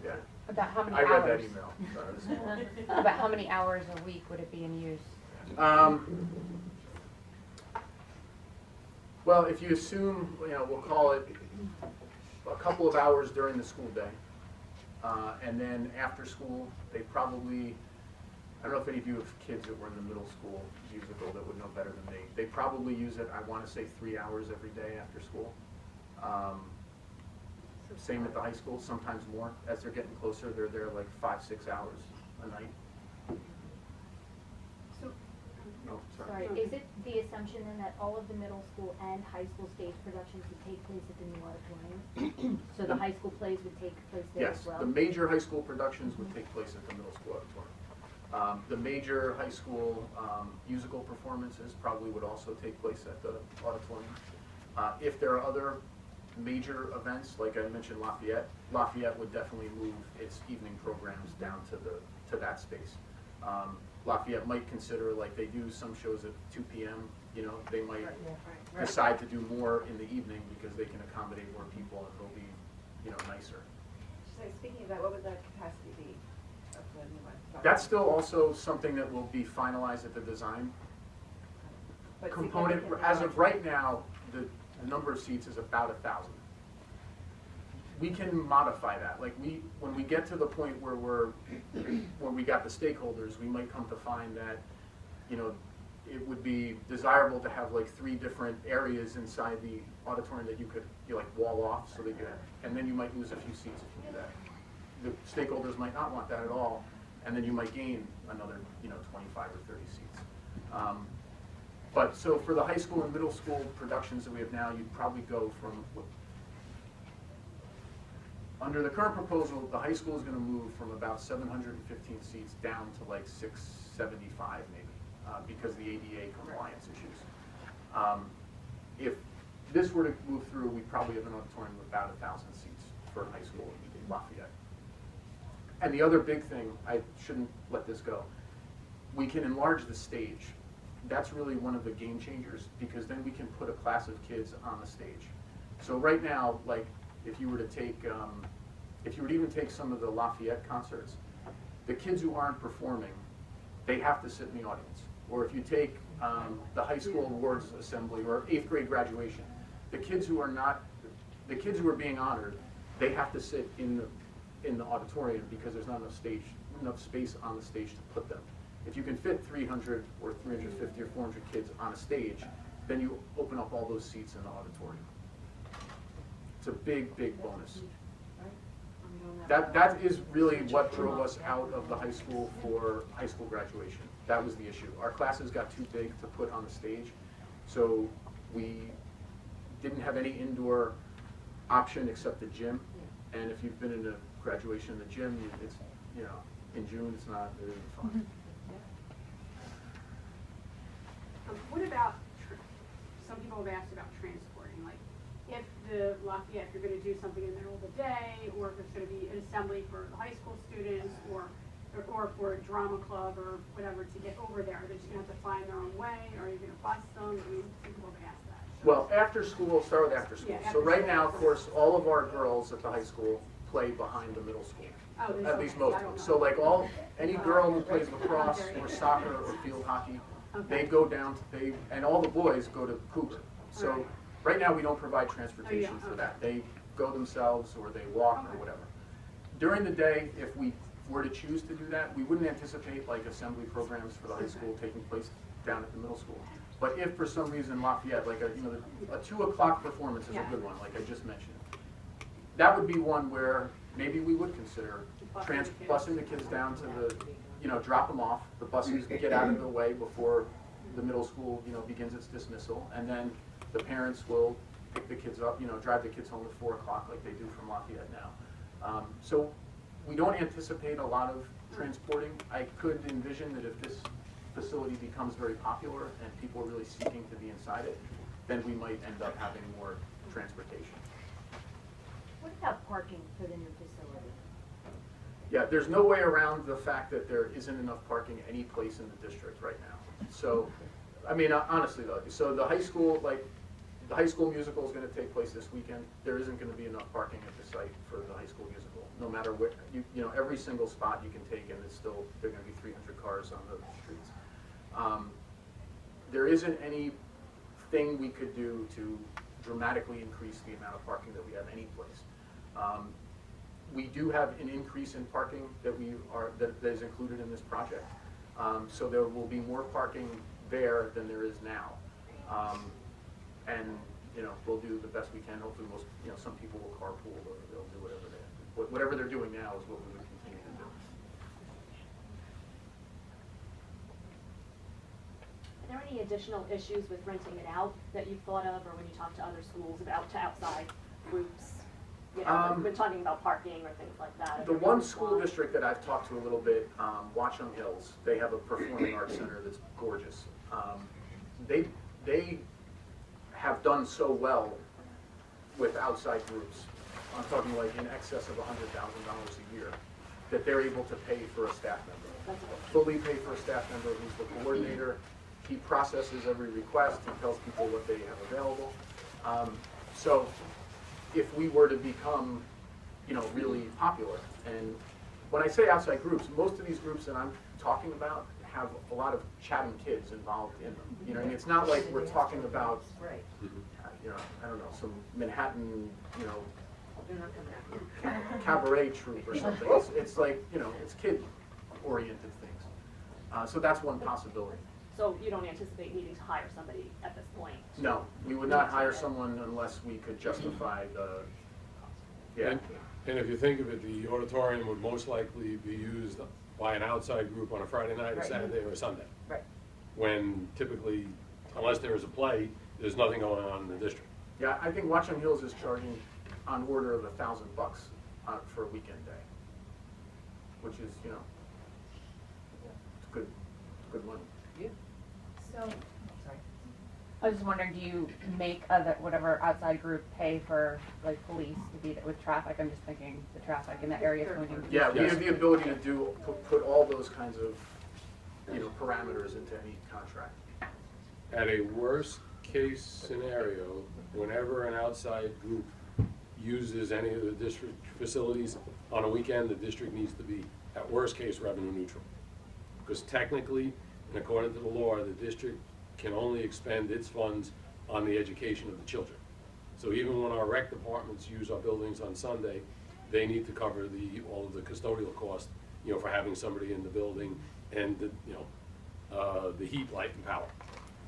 Yeah, About how many I hours? read that email this morning. About how many hours a week would it be in use? Well, if you assume, we'll call it a couple of hours during the school day, and then after school, they probably, I don't know if any of you have kids that were in the middle school musical that would know better than me. They probably use it, I want to say 3 hours every day after school. Same at the high school, sometimes more. As they're getting closer, they're there like 5-6 hours a night. So, No, Sorry, is it the assumption then that all of the middle school and high school stage productions would take place at the new auditorium? So the high school plays would take place there Yes, as well? the major high school productions would take place at the middle school auditorium. The major high school musical performances probably would also take place at the auditorium. If there are other major events, like I mentioned Lafayette would definitely move its evening programs down to that space. Lafayette might consider, like they do some shows at 2 p.m., they might decide to do more in the evening because they can accommodate more people and it'll be, nicer. So speaking of that, what would the capacity be of the new one? That's still also something that will be finalized at the design But component. significantly As of larger. right now, the number of seats is about 1,000. We can modify that. Like when we get to the point where when we got the stakeholders, we might come to find that, it would be desirable to have like 3 different areas inside the auditorium that you could wall off so that and then you might lose a few seats if you do that. The stakeholders might not want that at all, and then you might gain another, 25 or 30 seats. But so for the high school and middle school productions that we have now, you'd probably go from, under the current proposal, the high school is going to move from about 715 seats down to like 675 maybe, because of the ADA compliance issues. If this were to move through, we probably have an auditorium of about 1,000 seats for high school in Lafayette. And the other big thing, I shouldn't let this go, we can enlarge the stage. That's really one of the game changers, because then we can put a class of kids on the stage. So right now, like if you were to take, if you were to even take some of the Lafayette concerts, the kids who aren't performing, they have to sit in the audience. Or if you take the high school awards assembly or 8th grade graduation, the kids who are not, the kids who are being honored, they have to sit in the auditorium because there's not enough space on the stage to put them. If you can fit 300 or 350 or 400 kids on a stage, then you open up all those seats in the auditorium. It's a big, big bonus. That is really what drove us out of the high school for high school graduation. That was the issue. Our classes got too big to put on the stage, so we didn't have any indoor option except the gym. And if you've been in a graduation in the gym, it's, you know, in June, it isn't fun. What about, some people have asked about transporting, like, if the Lafayette, if you're gonna do something in the middle of the day, or if it's gonna be an assembly for the high school students, or for a drama club, or whatever, to get over there, they're just gonna have to find their own way, or are you gonna bus them? I mean, some people have asked that. Well, after school, we'll start with after school. Yeah, So after right school. now, of course, all of our girls at the high school play behind the middle school. Oh, there's At least okay, most I of them. don't So know. like any girl who plays lacrosse or soccer or field hockey, they Okay. go down, and all the boys go to Cooper. So Alright. right now, we don't provide transportation Oh, for okay. that. They go themselves or they walk or Okay. whatever. During the day, if we were to choose to do that, we wouldn't anticipate like assembly programs for the high school taking place down at the middle school. But if for some reason Lafayette, like a 2 o'clock performance is a Yeah. good one, like I just mentioned. That would be one where maybe we would consider busing the kids down to the, drop them off. The buses get out of the way before the middle school, begins its dismissal. And then the parents will pick the kids up, drive the kids home at 4 o'clock like they do from Lafayette now. So we don't anticipate a lot of transporting. I could envision that if this facility becomes very popular and people are really seeking to be inside it, then we might end up having more transportation. What about parking for the new facility? Yeah, there's no way around the fact that there isn't enough parking any place in the district right now. So, I mean, honestly though, so the high school musical is gonna take place this weekend. There isn't gonna be enough parking at the site for the high school musical. No matter what, every single spot you can take and it's still, there are gonna be 300 cars on the streets. There isn't anything we could do to dramatically increase the amount of parking that we have any place. We do have an increase in parking that is included in this project. So there will be more parking there than there is now. And, we'll do the best we can. Hopefully some people will carpool or they'll do whatever they're doing now is what we would continue to do. Are there any additional issues with renting it out that you've thought of, or when you talk to other schools about to outside groups? We've been talking about parking or things like that. The one school district that I've talked to a little bit, Watchung Hills, they have a performing arts center that's gorgeous. They have done so well with outside groups. I'm talking like in excess of $100,000 a year, that they're able to pay for a staff member. Fully pay for a staff member who's the coordinator. He processes every request, he tells people what they have available. So if we were to become, really popular, and when I say outside groups, most of these groups that I'm talking about have a lot of Chatham kids involved in them. And it's not like we're talking about, Right. I don't know, some Manhattan, They're not coming out. cabaret troupe or something. It's like, it's kid-oriented things. So that's one possibility. So you don't anticipate needing to hire somebody at this point? No, we would not hire someone unless we could justify the, yeah. And if you think of it, the auditorium would most likely be used by an outside group on a Friday night, a Right. Saturday, or a Sunday. Right. When typically, unless there is a play, there's nothing going on in the district. Yeah, I think Watchung Hills is charging on order of $1,000 for a weekend day, which is, it's good money. So, sorry. I was just wondering, do you make whatever outside group pay for, like, police to be with traffic? I'm just thinking the traffic in that area is going to. Yeah, we Yes. have the ability to put all those kinds of, parameters into any contract. At a worst-case scenario, whenever an outside group uses any of the district facilities on a weekend, the district needs to be, at worst case, revenue neutral. Because technically, and according to the law, the district can only expend its funds on the education of the children. So even when our rec departments use our buildings on Sunday, they need to cover all of the custodial costs, for having somebody in the building and the heat, light, and power.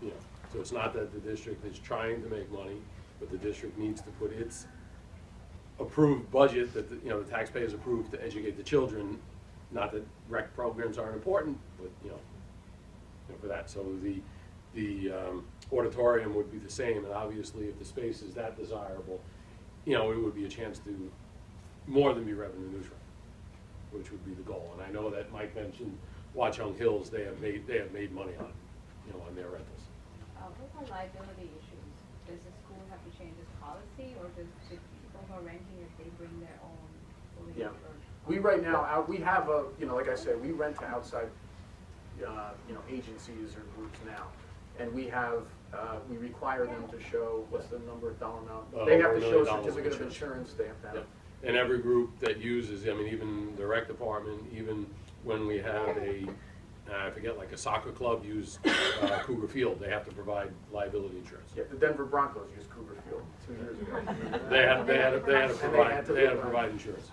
You know, so it's not that the district is trying to make money, but the district needs to put its approved budget that the taxpayers approved to educate the children. Not that rec programs aren't important, but for that. So the auditorium would be the same, and obviously if the space is that desirable, it would be a chance to more than be revenue neutral, which would be the goal. And I know that Mike mentioned Watchung Hills, they have made money on, on their rentals. What are liability issues? Does the school have to change its policy, or does the people who are renting, if they bring their own police? Yeah. or- We right now, we have a, like I said, we rent to outside, agencies or groups now. And we have, we require them to show, what's the number, dollar amount? They have to show a $1 million certificate of insurance, they have to have. Yep. And every group that uses, even the rec department, even when we have I forget, like a soccer club use Cougar Field, they have to provide liability insurance. Yeah, the Denver Broncos used Cougar Field 2 years ago. They had to to provide insurance.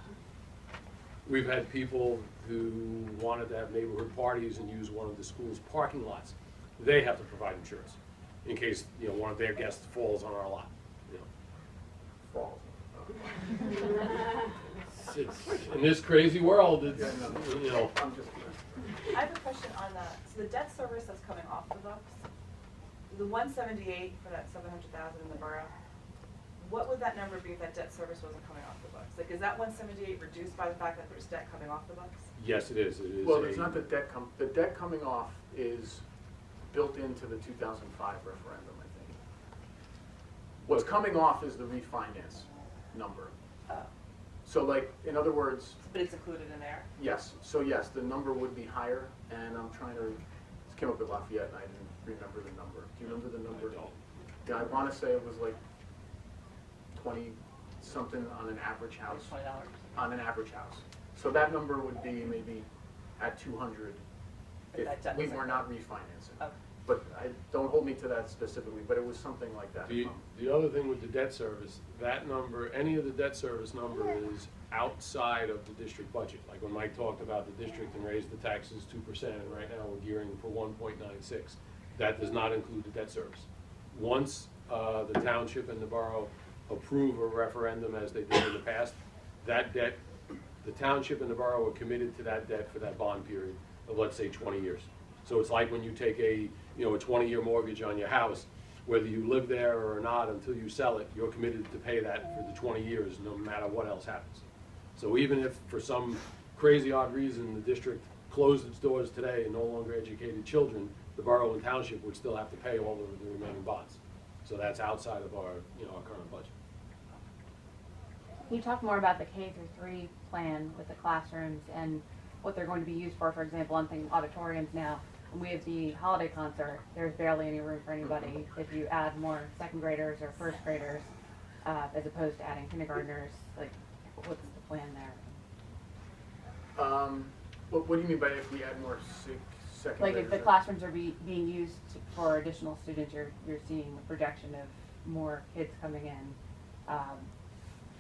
We've had people who wanted to have neighborhood parties and use one of the school's parking lots. They have to provide insurance in case, one of their guests falls on our lot. Falls. It's in this crazy world, it's, I'm just kidding. I have a question on so the debt service that's coming off the books, the 178 for that 700,000 in the borough, what would that number be if that debt service wasn't coming off the books? Like, is that 178 reduced by the fact that there's debt coming off the books? yes, it is. It is. Well, it's not the debt coming off is built into the 2005 referendum, I think. What's coming off is the refinance number. Oh, So like, in other words, but it's included in there? yes, so yes, the number would be higher, and I'm trying to, this came up with Lafayette, and I didn't remember the number. Do you remember the number? I don't. Yeah, I wanna say it was like 20-something on an average house. $20. On an average house. So that number would be maybe at 200 But that if debt we doesn't were count. not refinancing. Okay. But don't hold me to that specifically, but it was something like that. The other thing with the debt service, that number, any of the debt service number is outside of the district budget. Like when Mike talked about the district and raised the taxes 2%, and right now we're gearing for 1.96. That does not include the debt service. Once the township and the borough approve a referendum as they did in the past, that debt, the township and the borough are committed to that debt for that bond period of, let's say, 20 years. So it's like when you take a 20-year mortgage on your house, whether you live there or not until you sell it, you're committed to pay that for the 20 years, no matter what else happens. So even if for some crazy odd reason the district closed its doors today and no longer educated children, the borough and township would still have to pay all of the remaining bonds. So that's outside of our, our current budget. Can you talk more about the K-3 plan with the classrooms and what they're going to be used for? For example, I'm thinking auditoriums now. When we have the holiday concert, there's barely any room for anybody. If you add more second graders or first graders, as opposed to adding kindergartners, like, what's the plan there? What do you mean by if we add more second Like, graders? if the classrooms are being used for additional students, you're seeing a projection of more kids coming in,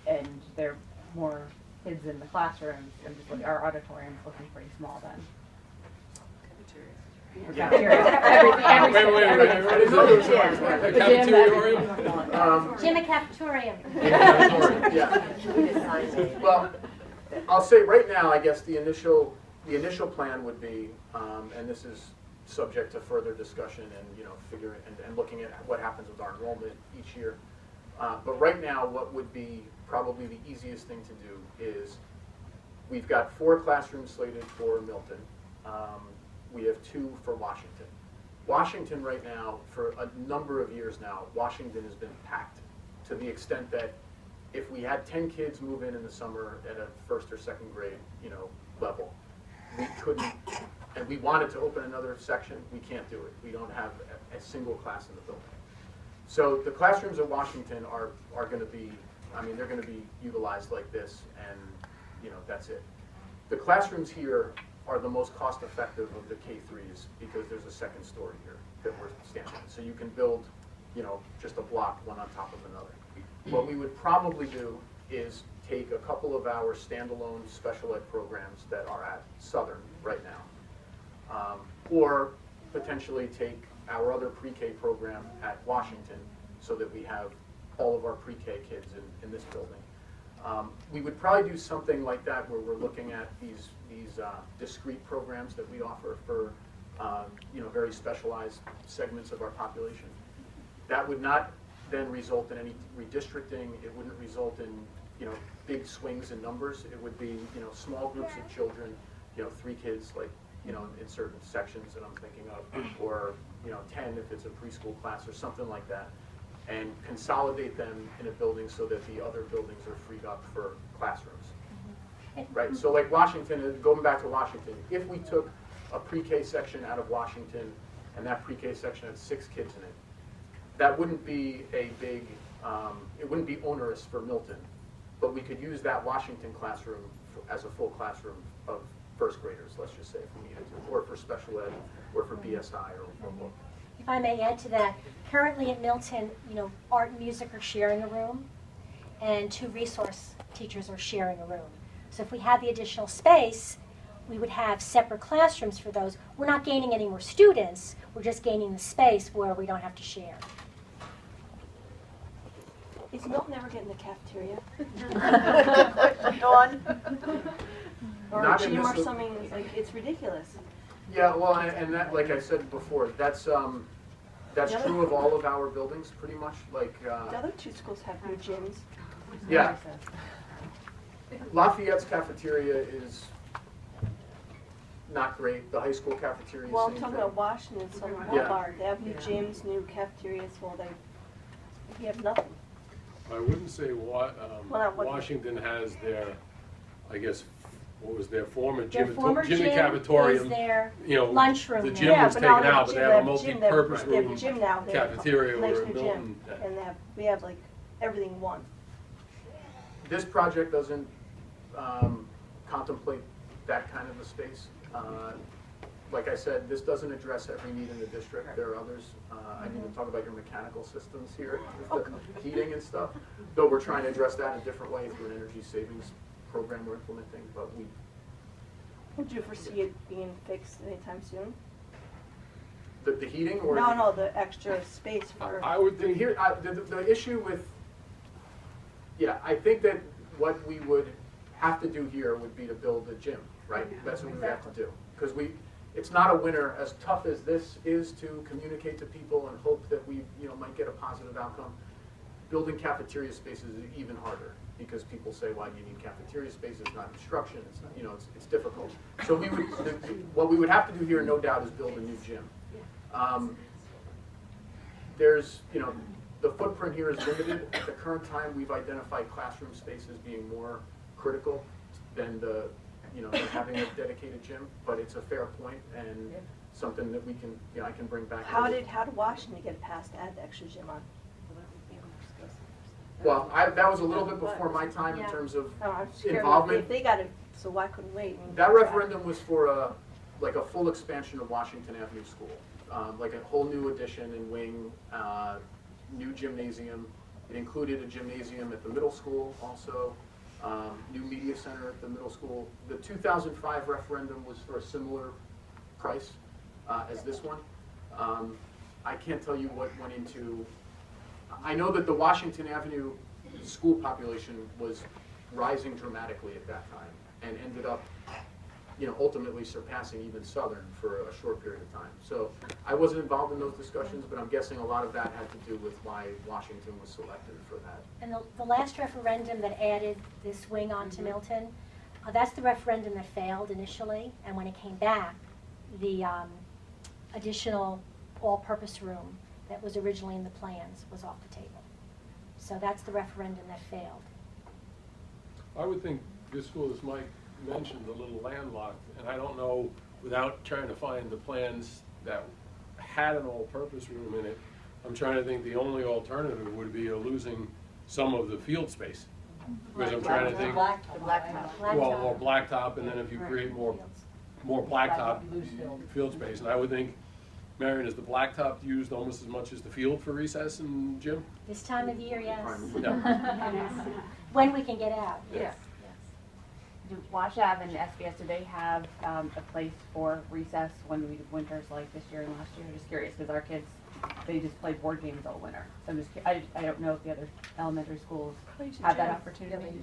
and there are more kids in the classrooms, and just like our auditorium's looking pretty small then. Yeah. Everything. I didn't know there was one. A cafeteria. Gym and cafetorium. Yeah. Well, I'll say right now, I guess the initial plan would be, and this is subject to further discussion and, figuring and looking at what happens with our enrollment each year. But right now, what would be probably the easiest thing to do is we've got 4 classrooms slated for Milton. We have 2 for Washington. Washington right now, for a number of years now, Washington has been packed to the extent that if we had 10 kids move in the summer at a first or second grade, level, we couldn't, and we wanted to open another section, we can't do it. We don't have a single class in the building. So the classrooms at Washington are going to be, they're going to be utilized like this, and that's it. The classrooms here are the most cost-effective of the K-3s because there's a second story here that we're standing in. So you can build, just a block one on top of another. What we would probably do is take a couple of our standalone special ed programs that are at Southern right now Or potentially take our other pre-K program at Washington so that we have all of our pre-K kids in this building. We would probably do something like that where we're looking at these discrete programs that we offer for very specialized segments of our population. That would not then result in any redistricting. It wouldn't result in big swings in numbers. It would be small groups of children, 3 kids like in certain sections that I'm thinking of, or 10 if it's a preschool class or something like that, and consolidate them in a building so that the other buildings are freed up for classrooms. Right, so like Washington, going back to Washington, if we took a pre-K section out of Washington and that pre-K section had 6 kids in it, that wouldn't be a big, it wouldn't be onerous for Milton, but we could use that Washington classroom as a full classroom of first graders, let's just say, if we needed to, or for special ed, or for BSI, or If I may add to that, currently at Milton, art and music are sharing a room, and 2 resource teachers are sharing a room. So if we had the additional space, we would have separate classrooms for those. We're not gaining any more students, we're just gaining the space where we don't have to share. Is Milton ever getting the cafeteria? Dawn? Or Not a in gym this or lo- something, it's ridiculous. Yeah, well, and that, like I said before, that's true of all of our buildings, pretty much, like, The other 2 schools have new gyms. yeah. Lafayette's cafeteria is not great, the high school cafeteria is Well, I'm same talking thing. about Washington, Southern Yeah. Boulevard, they have new gyms, new cafeterias, well, you have nothing. I wouldn't say Well, not what- Washington has their, I guess, what was their former Their gym, former gym and gym cafetorium. is their You know, lunchroom the now. gym Yeah, was but taken now they have out, a but gym, they have a multi-purpose They have a room gym now, they have cafeteria a nice where new Milton. gym, and we have like everything in one. This project doesn't contemplate that kind of a space. Like I said, this doesn't address every need in the district. There are others. I didn't even talk about your mechanical systems here, with the heating and stuff. Though we're trying to address that in a different way through an energy savings program we're implementing. But Would you foresee it being fixed anytime soon? the heating or No, the extra space for. I would think, Here, the issue with, I think that what we would have to do here would be to build a gym, right? That's what we would have to do. Because it's not a winner, as tough as this is to communicate to people and hope that we, might get a positive outcome. Building cafeteria spaces is even harder, because people say, well, you need cafeteria space, it's not instruction, it's not, it's difficult. So what we would have to do here, no doubt, is build a new gym. There's, the footprint here is limited. At the current time, we've identified classroom space as being more critical than than having a dedicated gym, but it's a fair point and something that we can, I can bring back. How did Washington get passed to add the extra gym on? Well, that was a little bit before my time in Yeah. terms of Oh, I'm scared involvement. if they got it, so why couldn't wait? That referendum was for a full expansion of Washington Avenue School, like a whole new addition and wing, new gymnasium. It included a gymnasium at the middle school also, new media center at the middle school. The 2005 referendum was for a similar price as this one. I can't tell you what went into. I know that the Washington Avenue school population was rising dramatically at that time and ended up, ultimately surpassing even Southern for a short period of time. So I wasn't involved in those discussions, but I'm guessing a lot of that had to do with why Washington was selected for that. And the last referendum that added this wing onto Milton, that's the referendum that failed initially, and when it came back, the additional all-purpose room that was originally in the plans was off the table. So that's the referendum that failed. I would think this school, as Mike mentioned, a little landlocked, and I don't know, without trying to find the plans that had an all-purpose room in it, I'm trying to think the only alternative would be losing some of the field space. Because I'm trying to think, The blacktop. well, more blacktop, and then if you create more blacktop field space, and I would think, Marion, is the blacktop used almost as much as the field for recess and gym? This time of year, yes. No. When we can get out, Yeah. yes. do Wash Ave and SBS, do they have a place for recess when we do winters like this year and last year? Just curious, because our kids, they just play board games all winter. So I'm just, I don't know if the other elementary schools have that opportunity.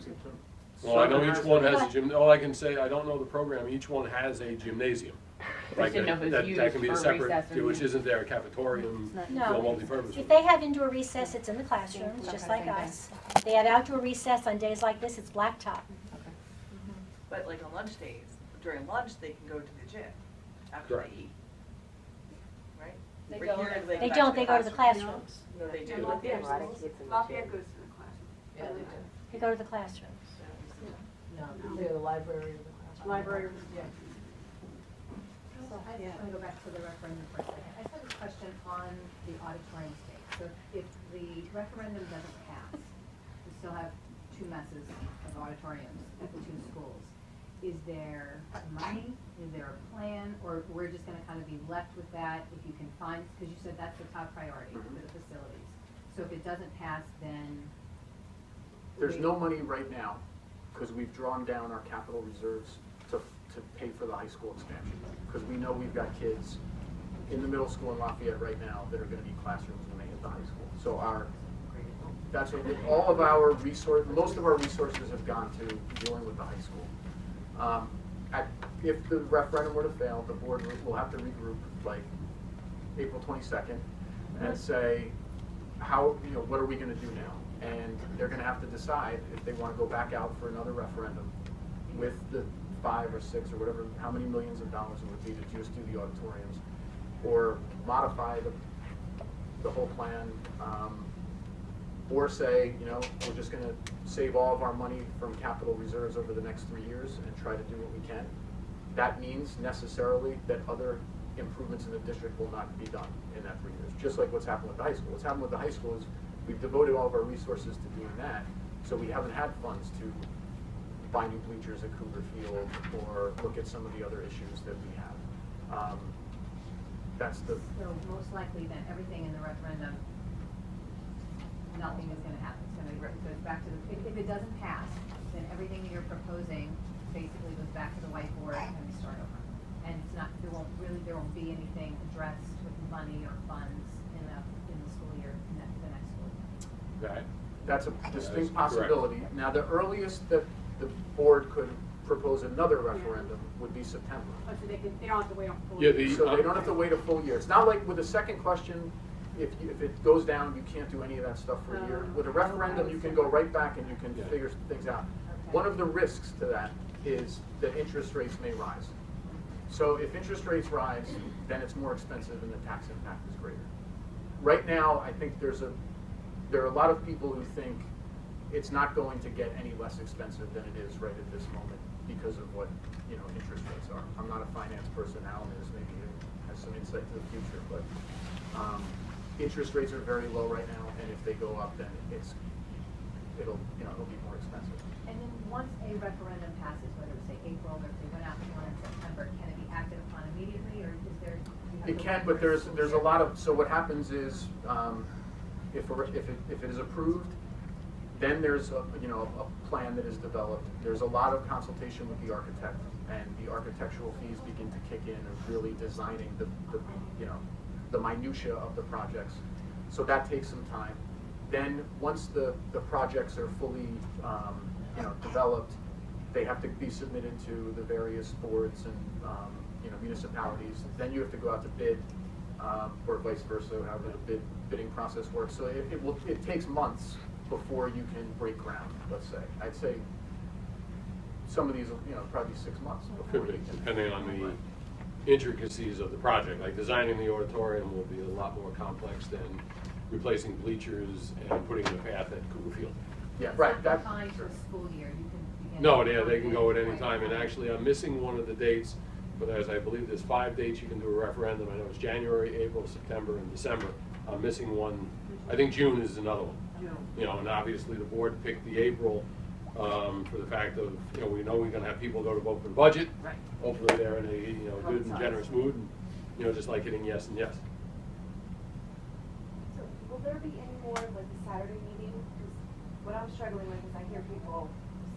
Well, I know each one has a gym, all I can say, I don't know the program, each one has a gymnasium. Like didn't know if it was that used can be a for separate, recess or which used. isn't there, a cafetorium, No. no multipurpose. If they have indoor recess, it's in the classrooms, just Okay. like us. They have outdoor recess on days like this, it's blacktop. But like on lunch days, during lunch, they can go to the gym after Correct. they eat. Right? They Or don't. here, They back don't, they go to the classroom. classrooms. No, they do. Lafayette Lafayette goes to the classroom. Yeah, they do. They go to the classrooms. No, the library or the classroom. Library. Yeah. So I just want to go back to the referendum for a second. I just have a question on the auditorium space. So if the referendum doesn't pass, we still have two messes of auditoriums at the two schools. Is there money? Is there a plan? Or we're just gonna kind of be left with that if you can find, because you said that's the top priority for the facilities. So if it doesn't pass, then. There's no money right now, because we've drawn down our capital reserves to pay for the high school expansion. Because we know we've got kids in the middle school in Lafayette right now that are gonna need classrooms when they hit the high school. So that's what, all of our most of our resources have gone to dealing with the high school. If the referendum were to fail, the board will have to regroup like April 22nd and say, what are we gonna do now? And they're gonna have to decide if they wanna go back out for another referendum with the 5 or 6 or whatever, how many millions of dollars it would be to just do the auditoriums, or modify the whole plan, or say, we're just gonna save all of our money from capital reserves over the next 3 years and try to do what we can. That means necessarily that other improvements in the district will not be done in that 3 years, just like what's happened with the high school. What's happened with the high school is we've devoted all of our resources to doing that, so we haven't had funds to buy new bleachers at Cougar Field or look at some of the other issues that we have. So most likely then, everything in the referendum, nothing is gonna happen. It's gonna goes back to if it doesn't pass, then everything that you're proposing basically goes back to the whiteboard and we start over. And it's not, there won't be anything addressed with money or funds in the school year, the next school year. That's a distinct correct. possibility. Now, the earliest that the board could propose another referendum would be September. Oh, so they don't have to wait on full. Yeah, So they don't have to wait a full year. It's not like with a second question, if it goes down, you can't do any of that stuff for a year. With a referendum, you can go right back and you can Yeah. figure things out. One of the risks to that is that interest rates may rise. So if interest rates rise, then it's more expensive and the tax impact is greater. Right now, I think there are a lot of people who think it's not going to get any less expensive than it is right at this moment because of what interest rates are. I'm not a finance person. Alan is, maybe he has some insight to the future, but interest rates are very low right now, and if they go up, then it'll be more expensive. And then once a referendum passes, whether it's say April or if they went out to one in September, can it be acted upon immediately, or is there? It can, but there's a lot of, so what happens is, if it is approved, then there's a plan that is developed. There's a lot of consultation with the architect, and the architectural fees begin to kick in of really designing the minutia of the projects. So that takes some time. Then once the projects are fully developed, they have to be submitted to the various boards and municipalities. Then you have to go out to bid, or vice versa, however the bidding process works. So it takes months before you can break ground, let's say. I'd say some of these will probably 6 months before Could be, you can. depending on the intricacies of the project. Like designing the auditorium will be a lot more complex than replacing bleachers and putting the path at Cougar Field. Yeah, right. It's not confined to a school year, you can begin. No, they can go at any time, and actually I'm missing one of the dates, but I believe there's 5 dates you can do a referendum. I know it's January, April, September, and December. I'm missing one. I think June is another one. And obviously the board picked the April for the fact of, we know we're gonna have people go to vote for the budget. Right. Hopefully they're in a good and generous mood, and, just like hitting yes and yes. So will there be any more like the Saturday meeting? Because what I'm struggling with is I hear people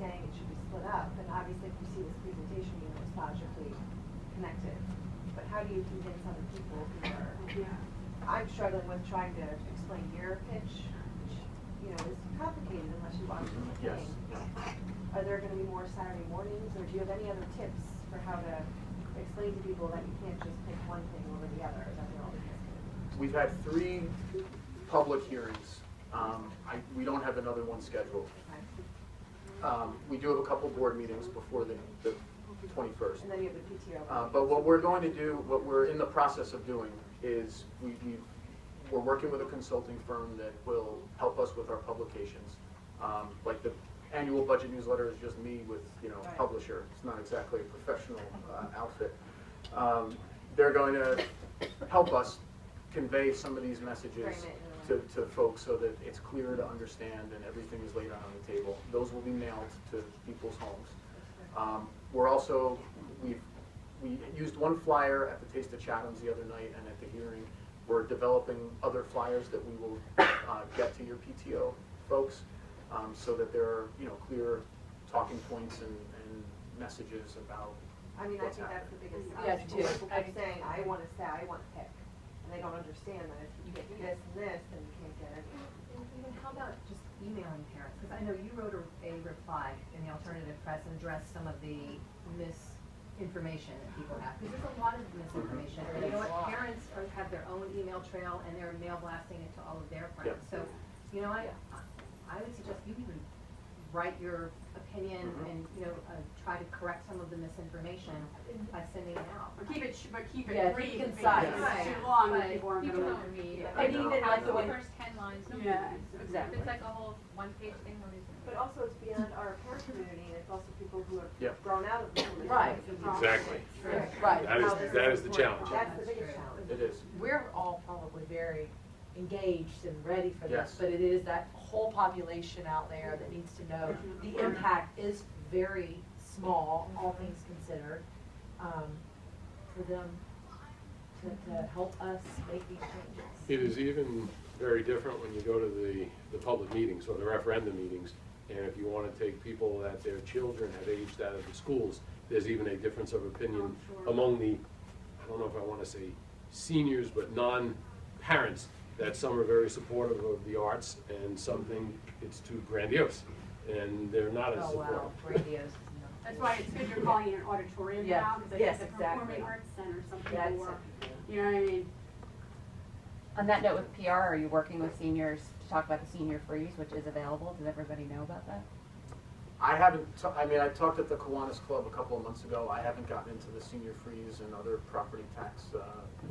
saying it should be split up, and obviously if you see this presentation, you know it's logically connected. But how do you convince other people who are, I'm struggling with trying to explain your pitch, which, you know, is complicated unless you watch the whole Yes. thing. Are there gonna be more Saturday mornings, or do you have any other tips for how to explain to people that you can't just pick one thing over the other, that they're all connected? We've had 3 public hearings. We don't have another one scheduled. We do have a couple board meetings before the 21st. And then you have the PTO. But what we're going to do, what we're in the process of doing, is we're working with a consulting firm that will help us with our publications. Like the annual budget newsletter is just me with, Right. publisher. It's not exactly a professional outfit. They're going to help us convey some of these messages Frame it to folks so that it's clear to understand and everything is laid out on the table. Those will be mailed to people's homes. We're also, we used one flyer at the Taste of Chatham's the other night and at the hearing. We're developing other flyers that we will get to your PTO folks so that there are, clear talking points and messages about I mean, I what's think that's happening. the biggest. Yeah, obstacle. too. People keep saying, I want to say, I want to pick. And they don't understand that if you get this and this, then you can't get any. And how about just emailing parents? Because I know you wrote a reply in the alternative press and addressed some of the misinformation that people have. Because there's a lot of misinformation. And you know what? Parents have their own email trail and they're mail blasting it to all of their friends. So, you know what? I would suggest you even write your opinion and, try to correct some of the misinformation by sending it out. Or keep it Yeah, brief. keep it because concise. if it's too long, But people aren't people gonna. don't read. And even like the way, First 10 lines, nobody Yeah, reads. exactly. If it's like a whole one-page thing, nobody's gonna read. But also it's beyond our parent community and it's also people who have Yeah. grown out of the movement. Right. Exactly. right. That is the challenge. That's the biggest challenge. It is. We're all probably very engaged and ready for Yes. this, but it is that whole population out there that needs to know the impact is very small, all things considered, for them to help us make these changes. It is even very different when you go to the public meetings or the referendum meetings. And if you want to take people that their children have aged out of the schools, there's even a difference of opinion among the, I don't know if I want to say seniors, but non-parents, that some are very supportive of the arts and some think it's too grandiose. And they're not as Oh, supportive. wow, grandiose. That's why it's good you're calling it an auditorium Yes, now, because yes, it's a exactly. performing arts center, some That's people were, it. you know what I mean? On that note with PR, are you working with seniors to talk about the senior freeze, which is available? Does everybody know about that? I haven't, I talked at the Kiwanis Club a couple of months ago. I haven't gotten into the senior freeze and other property tax.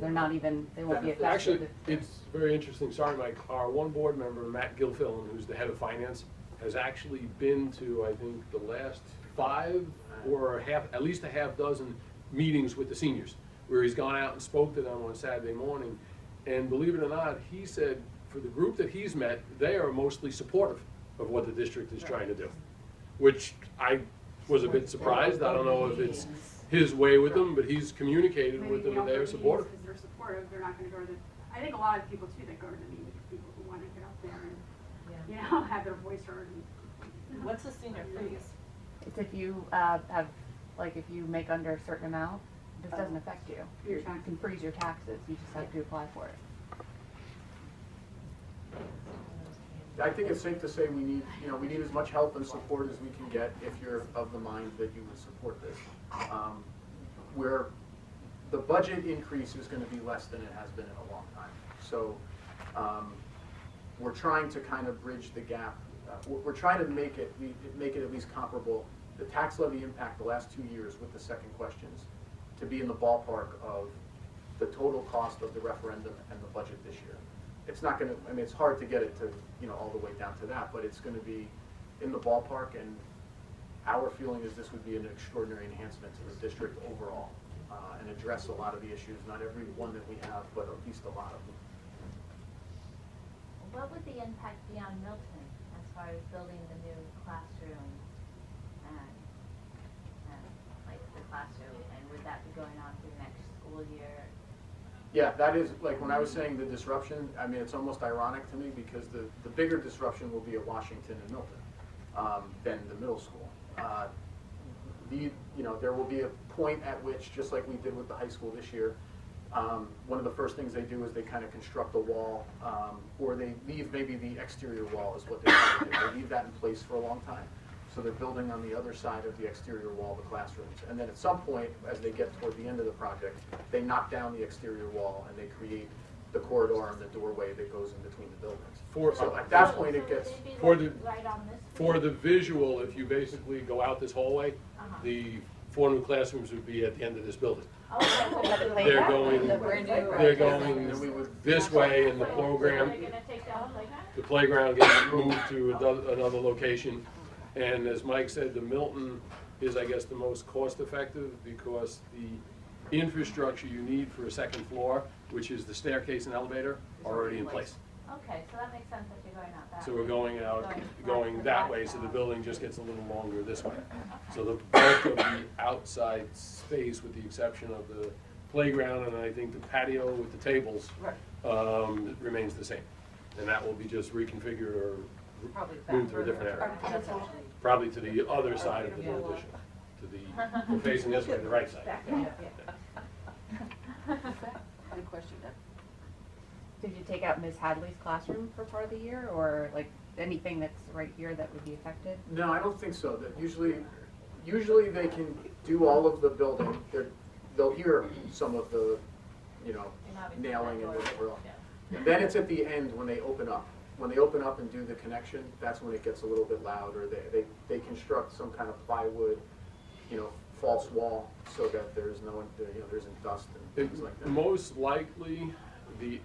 They're not even, they won't be Benefits. affected. Actually, it's very interesting, sorry Mike, our one board member, Matt Gilfillan, who's the head of finance, has actually been to, I think, the last 5 or at least a half dozen meetings with the seniors, where he's gone out and spoke to them on Saturday morning. And believe it or not, he said, for the group that he's met, they are mostly supportive of what the district is trying to do, which I was a bit surprised. I don't know if it's his way with them, but he's communicated Maybe with them the and they're alternative supportive. Because they're supportive, they're not gonna go to the, I think a lot of people too that go to the meetings are people who wanna get out there and, have their voice heard and. What's the senior freeze? It's if you have, like, if you make under a certain amount, this doesn't affect you. Your You can freeze your taxes, you just have to apply for it. I think it's safe to say we need as much help and support as we can get if you're of the mind that you would support this. Where the budget increase is gonna be less than it has been in a long time. So, we're trying to kind of bridge the gap. We're trying to make it at least comparable, the tax levy impact the last 2 years with the second questions, to be in the ballpark of the total cost of the referendum and the budget this year. It's not gonna, it's hard to get it to, all the way down to that, but it's gonna be in the ballpark, and our feeling is this would be an extraordinary enhancement to the district overall, and address a lot of the issues, not every one that we have, but at least a lot of them. What would the impact be on Milton as far as building the new classroom and like the classroom, and would that be going on through next school year? Yeah, that is, like, when I was saying the disruption, it's almost ironic to me, because the bigger disruption will be at Washington and Milton, than the middle school. there will be a point at which, just like we did with the high school this year, one of the first things they do is they kind of construct a wall, or they leave maybe the exterior wall is what they do. They leave that in place for a long time. So they're building on the other side of the exterior wall, the classrooms. And then at some point, as they get toward the end of the project, they knock down the exterior wall and they create the corridor and the doorway that goes in between the buildings. So at that point, it gets, For the, Right on this. for the visual, if you basically go out this hallway, Uh-huh. the 4 new classrooms would be at the end of this building. Oh, They're going, The brand new they're playground. going this way in the program. They're gonna take down the playground? The playground gets moved to another location. And as Mike said, the Milton is, I guess, the most cost-effective because the infrastructure you need for a second floor, which is the staircase and elevator, are already in place. Okay, so that makes sense that you're going out that way. So we're going right that to way, back so the now. building just gets a little longer this way. So the bulk of the outside space, with the exception of the playground and I think the patio with the tables, remains the same. And that will be just reconfigured or Probably moved to a different area. That's actually, Probably to the other side of the new addition, to the, we're facing this way, the right side. yeah, Good question, Deb. Did you take out Ms. Hadley's classroom for part of the year, or like anything that's right here that would be affected? no, I don't think so. That usually they can do all of the building. They'll hear some of the, nailing and whatever else. And then it's at the end when they open up. When they open up and do the connection, that's when it gets a little bit louder. They construct some kind of plywood, false wall so that there isn't dust and things like that. Most likely, the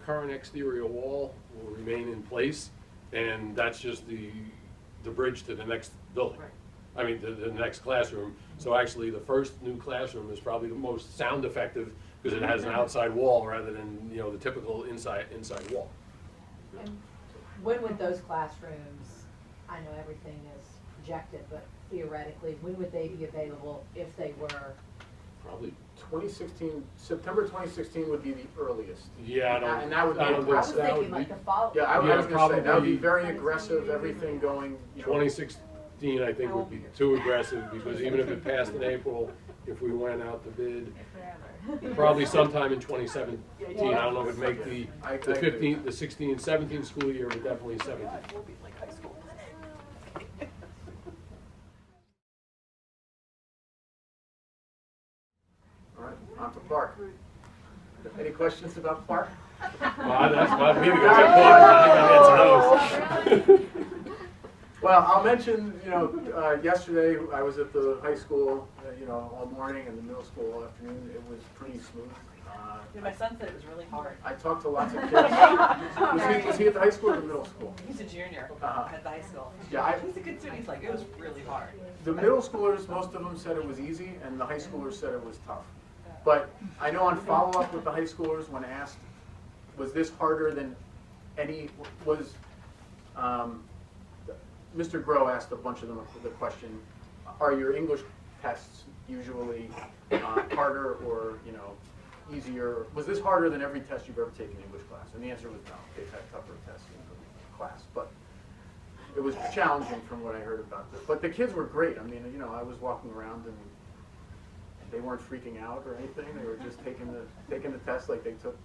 current exterior wall will remain in place, and that's just the bridge to the next building. I mean, the next classroom. So actually, the first new classroom is probably the most sound effective because it has an outside wall rather than, the typical inside wall. And when would those classrooms, I know everything is projected, but theoretically, when would they be available if they were? Probably, 2016, September 2016 would be the earliest. yeah, And that would be I don't I was think that thinking would like be, the fall. Yeah, I was Yeah, gonna say, that would be probably- very aggressive, everything going, 2016, I think, would be too aggressive, because even if it passed in April, if we went out to bid, Forever. probably sometime in 2017. I don't know if it'd make the I 15, the 16, 17 school year, but definitely 17. All right, on to Park. Any questions about Park? Well, that's my meeting, I think I answered those. Well, I'll mention, yesterday I was at the high school, all morning, and the middle school all afternoon. It was pretty smooth. My son said it was really hard. I talked to lots of kids. Was he at the high school or the middle school? He's a junior Uh-huh. at the high school. Yeah, He's a good student. He's like, it was really hard. The middle schoolers, most of them said it was easy, and the high schoolers said it was tough. But I know on follow-up with the high schoolers, when asked, was this harder than any, Mr. Groh asked a bunch of them the question, are your English tests usually harder or, easier? Was this harder than every test you've ever taken in English class? And the answer was no. They've had tougher tests in the class. But it was challenging from what I heard about this. But the kids were great. I mean, I was walking around and they weren't freaking out or anything. They were just taking the test like they took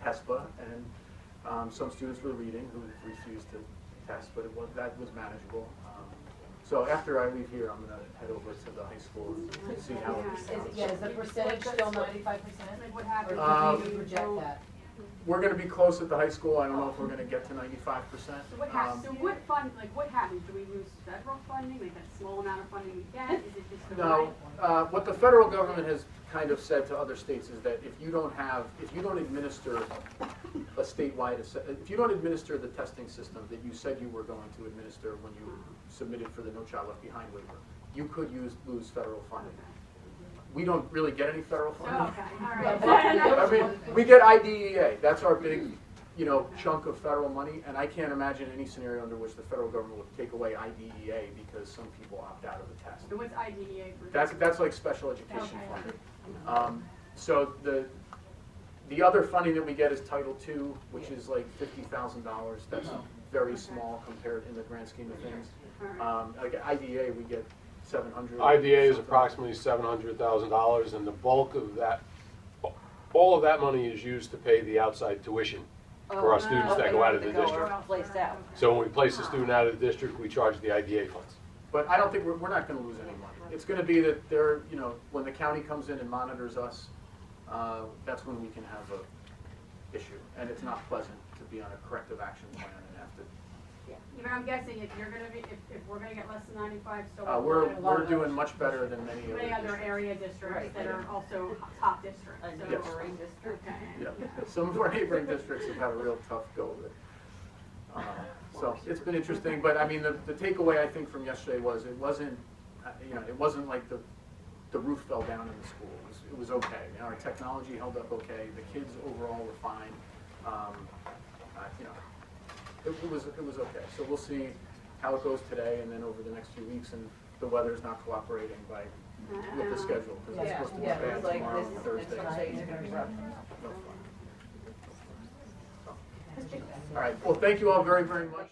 HESPA, and some students were reading who refused to test, but that was manageable. So after I leave here, I'm gonna head over to the high school and see how it Is the percentage still 95%? Like what happens? Or do you project that? We're gonna be close at the high school. I don't know if we're gonna get to 95%. So what happens, what happens? Do we lose federal funding, like that small amount of funding we get? Is it just the No, what the federal government has kind of said to other states is that if you don't administer a statewide, if you don't administer the testing system that you said you were going to administer when you submitted for the No Child Left Behind waiver, you could lose federal funding. We don't really get any federal funding. Okay, all right. I mean, we get IDEA. That's our big, chunk of federal money, and I can't imagine any scenario under which the federal government would take away IDEA because some people opt out of the test. So what's IDEA for? That's like special education Okay. funding. So the other funding that we get is Title II, which is like $50,000. That's very small compared in the grand scheme of things. Like IDEA, we get 700? IDA is approximately $700,000, and the bulk of that, all of that money is used to pay the outside tuition for our students that go out of the district. Placed out. So when we place a student out of the district, we charge the IDA funds. But I don't think, we're not gonna lose any money. It's gonna be that they're, you know, when the county comes in and monitors us, that's when we can have a issue. And it's not pleasant to be on a corrective action plan and have to, But I'm guessing if you're gonna be, if we're gonna get less than 95, so. we're doing much better than many Many other other districts. area districts that are also top districts, so. Yes. Okay. Yeah, some of our neighboring districts have had a real tough go of it. So it's been interesting, but I mean, the takeaway I think from yesterday was it wasn't, you know, it wasn't like the roof fell down in the school. It was okay. You know, our technology held up okay. The kids overall were fine. You know, it was okay. So we'll see how it goes today and then over the next few weeks. And the weather's not cooperating with the schedule because it's supposed to be bad tomorrow and Thursday. No fun. All right. Well, thank you all very, very much.